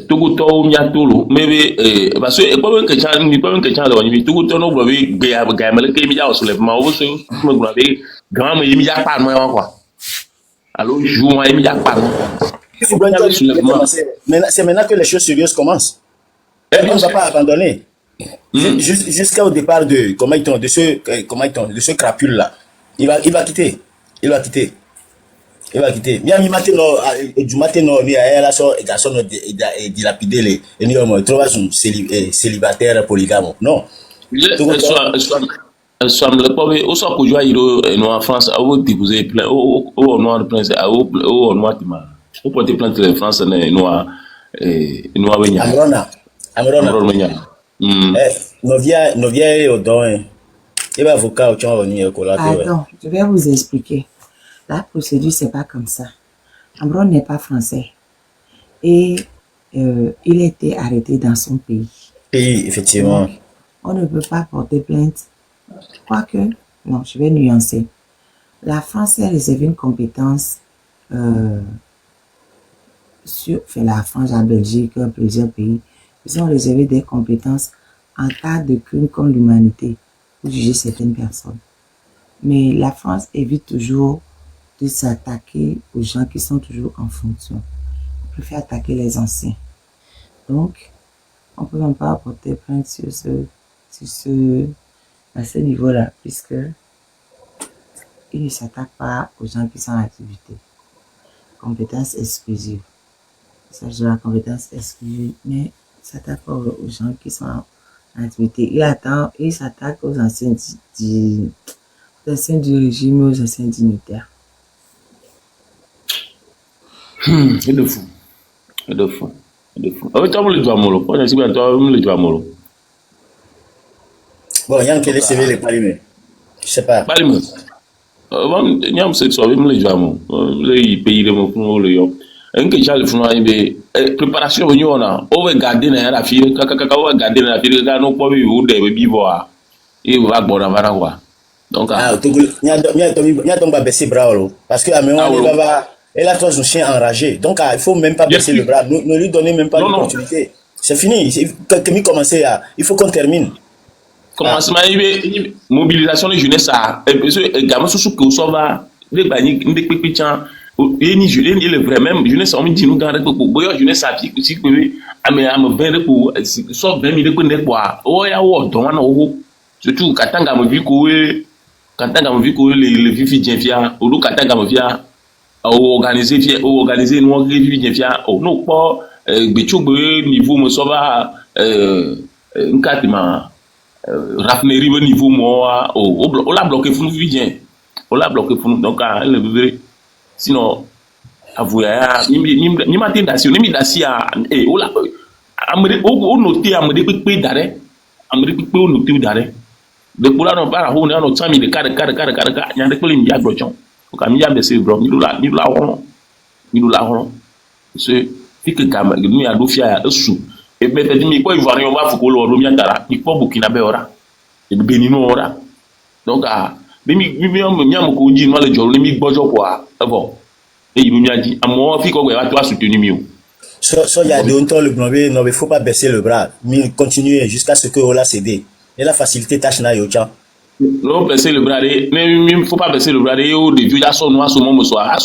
tout to nya tolo maybe parce que pas que chan ni pas que chan le ni tout to no blobi ga mele ke mi ja soulèvement o so me blobi grand me mi ja pas moi quoi alors joue moi mi ja pas mais c'est maintenant que les choses sérieuses commencent on ne va pas abandonner jusqu'au départ de de ce crapule là il va quitter. Bien mi matin du matin ni a la so garçon dilapider les ni on trouve son célibataire polygame non soit le pauvre au so ko jo ayiro en France a vous déposer plainte au noir prince au noir tima au porter plainte en France noir wenya Amrona novia au don et va avocat au chon ni collatéral. Attends, je vais vous expliquer. La procédure, c'est pas comme ça. Amron n'est pas français. Et il a été arrêté dans son pays. Pays, effectivement. Donc, on ne peut pas porter plainte. Quoique, non, je vais nuancer. La France a réservé une compétence la France, la Belgique, plusieurs pays. Ils ont réservé des compétences en cas de crime contre l'humanité pour juger certaines personnes. Mais la France évite toujours de s'attaquer aux gens qui sont toujours en fonction. On préfère attaquer les anciens. Donc, on ne peut même pas apporter plainte à ce niveau-là, puisque il ne s'attaque pas aux gens qui sont en activité. Compétence exclusive. Il s'agit de la compétence exclusive, mais il ne s'attaque pas aux gens qui sont en activité. Il s'attaque aux anciens du régime, aux anciens dignitaires. Il le faut. De fou. De fou. Toi, on le doit molo. Toi, on le doit molo. Bon, il y a un qui est CV les parimés. Je sais pas. Parimé. Nyam se so le doit molo. Le pays de mon le yo. Un que j'ai le fond préparation on a. On va garder na la fille. Kaka on va garder na la fille. Ga no po bi o de bi boa. Et va bona vara quoi. Donc il y a donc baisser bras parce que à et là toi un chien enragé. Donc il faut même pas baisser le bras. Ne lui donnez même pas l'opportunité. C'est fini. Quand commencer à il faut qu'on termine. Commencement mobilisation de jeunesse ça gamin sous que ça va les bani des pépichans et ni jeune il est vrai même jeunesse on me dit nous garder pour boyo jeunesse ça puis si que am 20 pour soit 20 000 pour quoi oh ya wo don wana wo surtout katanga mo vi ko les vivi via ou katanga mo via organiser nous vivi via oh non pas betchogbe niveau mo so va un katima raffinerie au niveau moi on l'a bloqué pour nous vivre on l'a bloqué pour nous donc elle veut sinon avouer ni matin d'assis ni d'assia et on l'a on noté à me dépiper d'arrêt à me dépiper on noté d'arrêt de pour là on va on a notre famille de carré il y a des problèmes il y a bloquant donc à mi a baissé bro ni la rond c'est que gamin nous a dofia sous et bien t'as dit mais quoi ivoirien on va faut que le romia dara il faut Burkinabé ora et Béninois ora donc mi am ko di no le joro mi gbojo quoi bon et il me a dit à moi fi ko va toi soutenir mieux so il y a longtemps le blondet non mais faut pas baisser le bras mais continuer jusqu'à ce que on l'a cédé et la facilité tâche na yo tcha non baisser le bras mais il faut pas baisser le bras yo de vieux garçons noirs ce moment soir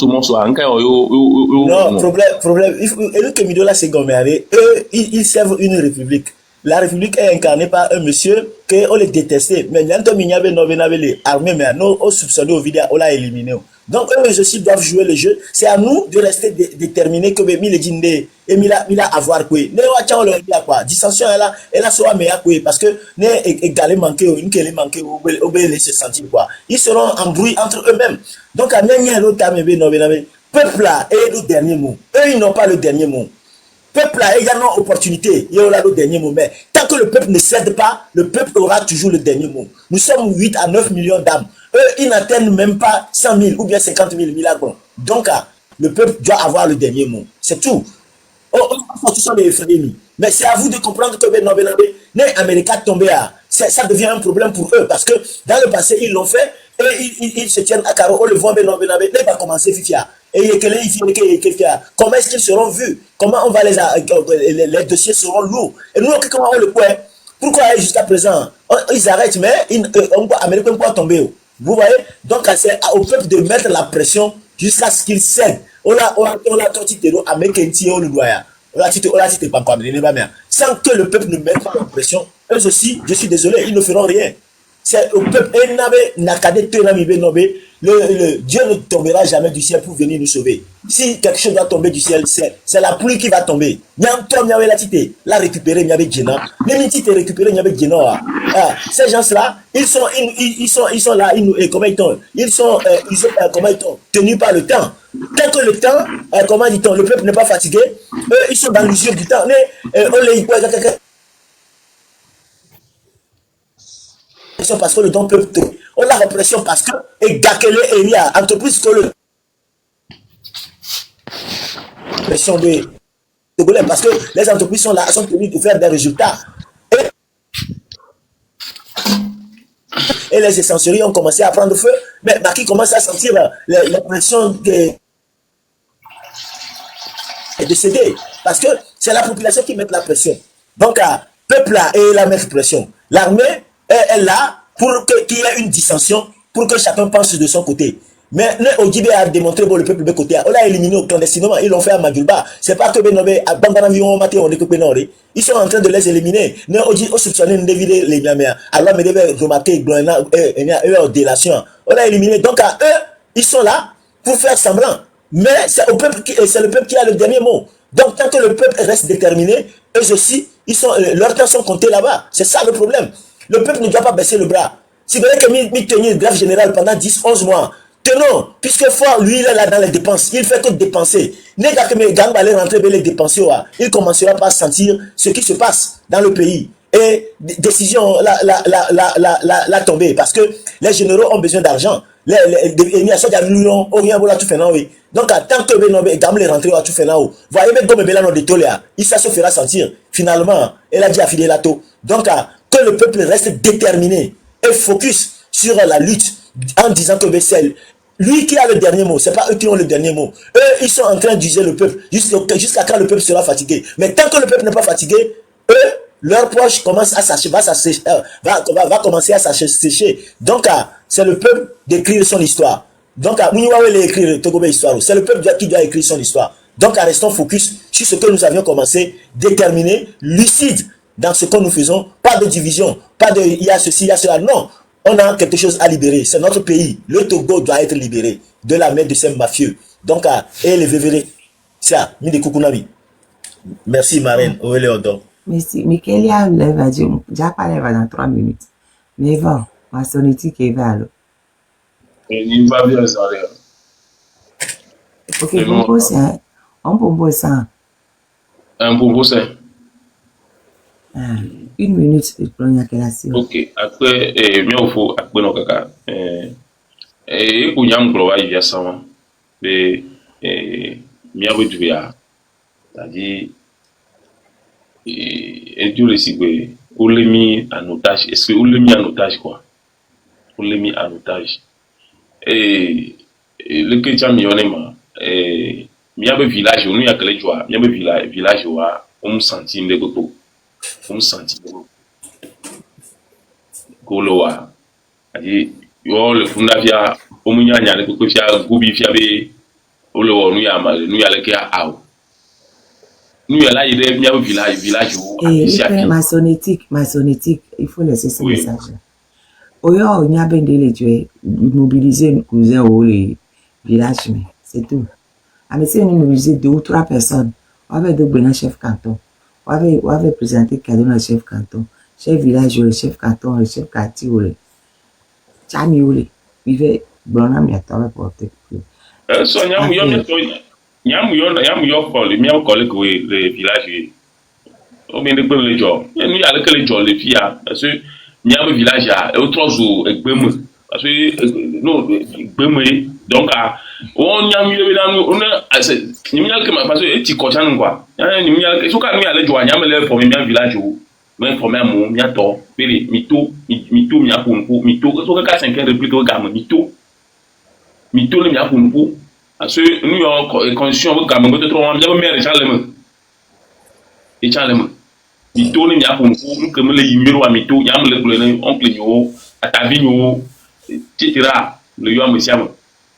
en non problème et le Kemido là c'est gommé eux ils servent une république. La République est incarnée par un monsieur que on les détestait. Mais n'importe les armées, mais nous on soupçonné au vidéo, on l'a éliminé. Donc eux aussi doivent jouer le jeu. C'est à nous de rester déterminés que les djinde et mila avoir quoi. Ne watcha on le dit quoi. Dissension elle a soit meilleur quoi parce que ne égalé manqué ou une qu'elle manqué ou se sentir quoi. Ils seront en bruit entre eux-mêmes. Donc à n'importe l'autre peuple là est le dernier mot. Eux ils n'ont pas le dernier mot. Peuple a également opportunité, il y aura le dernier mot. Mais tant que le peuple ne cède pas, le peuple aura toujours le dernier mot. Nous sommes 8 à 9 millions d'âmes. Eux, ils n'atteignent même pas 100 000 ou bien 50 000 milagres. Donc, le peuple doit avoir le dernier mot. C'est tout. Ce sont des effrayés. Mais c'est à vous de comprendre que les Américains tombés ça devient un problème pour eux. Parce que dans le passé, ils l'ont fait et ils se tiennent à carreau. On le voit, ils va commencer Fifia. Et comment est-ce qu'ils seront vus? Comment on va les dossiers seront lourds? Et nous, comment on le fait? Pourquoi jusqu'à présent, ils arrêtent, mais Américains peuvent tomber. Vous voyez? Donc, c'est au peuple de mettre la pression jusqu'à ce qu'ils cèdent. On a torti Américain, on le doit. Sans que le peuple ne mette pas la pression, eux aussi, je suis désolé, ils ne feront rien. C'est au peuple, le Dieu ne tombera jamais du ciel pour venir nous sauver. Si quelque chose doit tomber du ciel, c'est la pluie qui va tomber. La récupérer, ces gens-là, ils sont là, ils sont tenus par le temps. Tant que le temps, le peuple n'est pas fatigué, eux, ils sont dans l'usure du temps. Parce que le don peut on a l'impression parce que et Gakele et il y a entreprise que le pression de parce que les entreprises sont là, sont tenues de faire des résultats et les essenceries ont commencé à prendre feu, mais qui commence à sentir la pression de céder parce que c'est la population qui met la pression. Donc peuple là et la mettre pression. L'armée est là pour qu'il y ait une dissension, pour que chacun pense de son côté. Mais Ojibé a démontré pour le peuple de côté. On l'a éliminé au clandestinement, ils l'ont fait à Madjulba. C'est pas que Benobé, à Banganavion, ils sont en train de les éliminer. Ne Ojibé, soupçonné de dévider les Miamia. Alors, mais devait remarquer, délation. On l'a éliminé. Donc, à eux, ils sont là pour faire semblant. Mais c'est le peuple qui a le dernier mot. Donc, tant que le peuple reste déterminé, eux aussi, leurs temps sont comptés là-bas. C'est ça le problème. Le peuple ne doit pas baisser le bras. Si vous voulez que mi tenir grève générale pendant 10, 11 mois, Tenons, puisque fort, lui, il est là dans les dépenses. Il fait que dépenser. N'est qu'à que mes gangs allaient rentrer les dépenser, il commencera par sentir ce qui se passe dans le pays. Et décision la tomber. Parce que les généraux ont besoin d'argent. Donc, tant que les gangs les rentrer, tout fait là-haut. Voyez, même comme Bélan de Toléa, il se fera sentir. Finalement, elle a dit affilé la taux. Donc, que le peuple reste déterminé et focus sur la lutte en disant que c'est lui qui a le dernier mot, c'est pas eux qui ont le dernier mot. Eux, ils sont en train d'user le peuple jusqu'à quand le peuple sera fatigué. Mais tant que le peuple n'est pas fatigué, eux, leur poche commence à s'assécher, va commencer à s'assécher. Donc, c'est le peuple d'écrire son histoire. Donc, c'est le peuple qui doit écrire son histoire. Donc, restons focus sur ce que nous avions commencé, déterminé, lucide dans ce que nous faisons. Pas de division, pas de il y a ceci, il y a cela. Non, on a quelque chose à libérer. C'est notre pays. Le Togo doit être libéré de la main de ces mafieux. Donc, et les vévérés. Ça, Mide Kukunabi. Merci, Marine. Merci. Michaelia va dire, déjà parlé dans 3 minutes. Mais bon, ma sonétique est là. Il va bien, ça. Ok, on propose ça. Un propos, c'est 1 minute de prononciation. Ok, après, il faut après nos caca. Et qu'on y a un gros vaille via ça, mais bien réduit à, c'est-à-dire, et Dieu le sait que on l'a mis en otage. Est-ce que on l'a mis en otage quoi? On l'a mis en otage. Et le que tu as mis en aimant, il y a un village où il y a que les joies, il y a un village où on me sentit de goto, on me sentit de Goloa. C'est-à-dire, le Fundavia, au moins, il y a le Kokofia, Goubi Fiabe, au Loa, nous y a mal, nous y a le Kia Ao. Nous y a là, il y a un village où. Et maçonnétique, il faut laisser ce message-là. Au lieu il y a bien des tuer, mobiliser nos cousins ou les villages, mais c'est tout. Mais si on mobilise 2 ou 3 personnes, on avait deux bonnes chefs canton, on avait présenté cadeau le chef canton, chef village, le chef canton, le chef quartier, le chami ou le, il fait bon ami à toi pour te. So Yam collègue le village. Au bien de le job. Et nous y a le job les filles parce que il y a un village à autre jour et parce que non donc on y a mis on a il y a que parce que tu connais quoi il y a ce qu'on a le job il y a le premier village où mais premier mot il y a tort péré mito il y a pour mito ce que 5 ans de plus que gamme mito il y a pour parce que nous y a condition gamme de trop on a mais Charlemagne mito ni mia pour nous comme les numéros à mito yam le oncle yo atavino titira le yo amesiam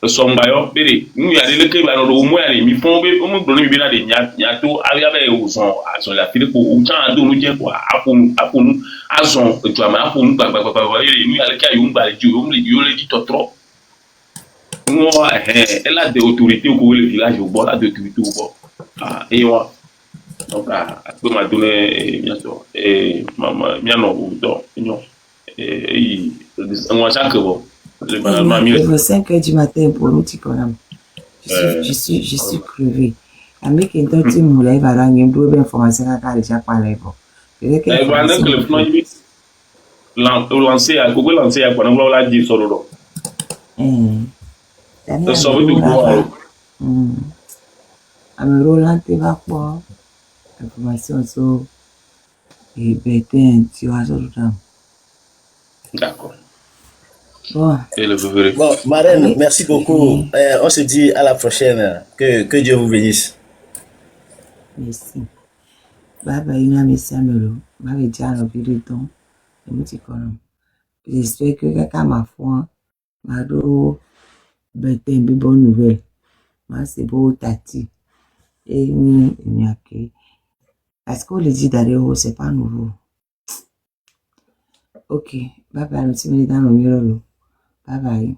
le sombayo bere nous y a le que ba no mo ya mi fon be mo do ni bi na de nya to avia be o son ason la file ko o chan do no je ko aponu azon to ama aponu pa nous y a le ka yo ngba ju o yo le dit trop nous elle a des autorités au le village au bord la de autorité au bord et moi donc après m'a donné bientôt et maman bien non ou donc non et on chaque bon le m'a mis 5 heures du matin pour nous petit programme. Je suis crevé. Avec un temps tu me lèves à l'année deux bien information à déjà parler bon. Et pendant que le plan lancé à Google lancé à quoi on va la dire sur le ça veut dire quoi Roland te va quoi information sur et bêtin tu vas sur le d'accord. Bon. Bon, Marraine, merci beaucoup. On se dit à la prochaine. Que Dieu vous bénisse. Merci. Baba, il y a un message à me dire à l'objet temps. J'espère que quelqu'un m'a foi m'a donné une bonne nouvelle. Moi, c'est beau, Tati. Et il n'y a que. Parce qu'on le dit d'ailleurs, c'est pas nouveau. Ok. Bye bye, nous sommes dans le mur. Bye bye.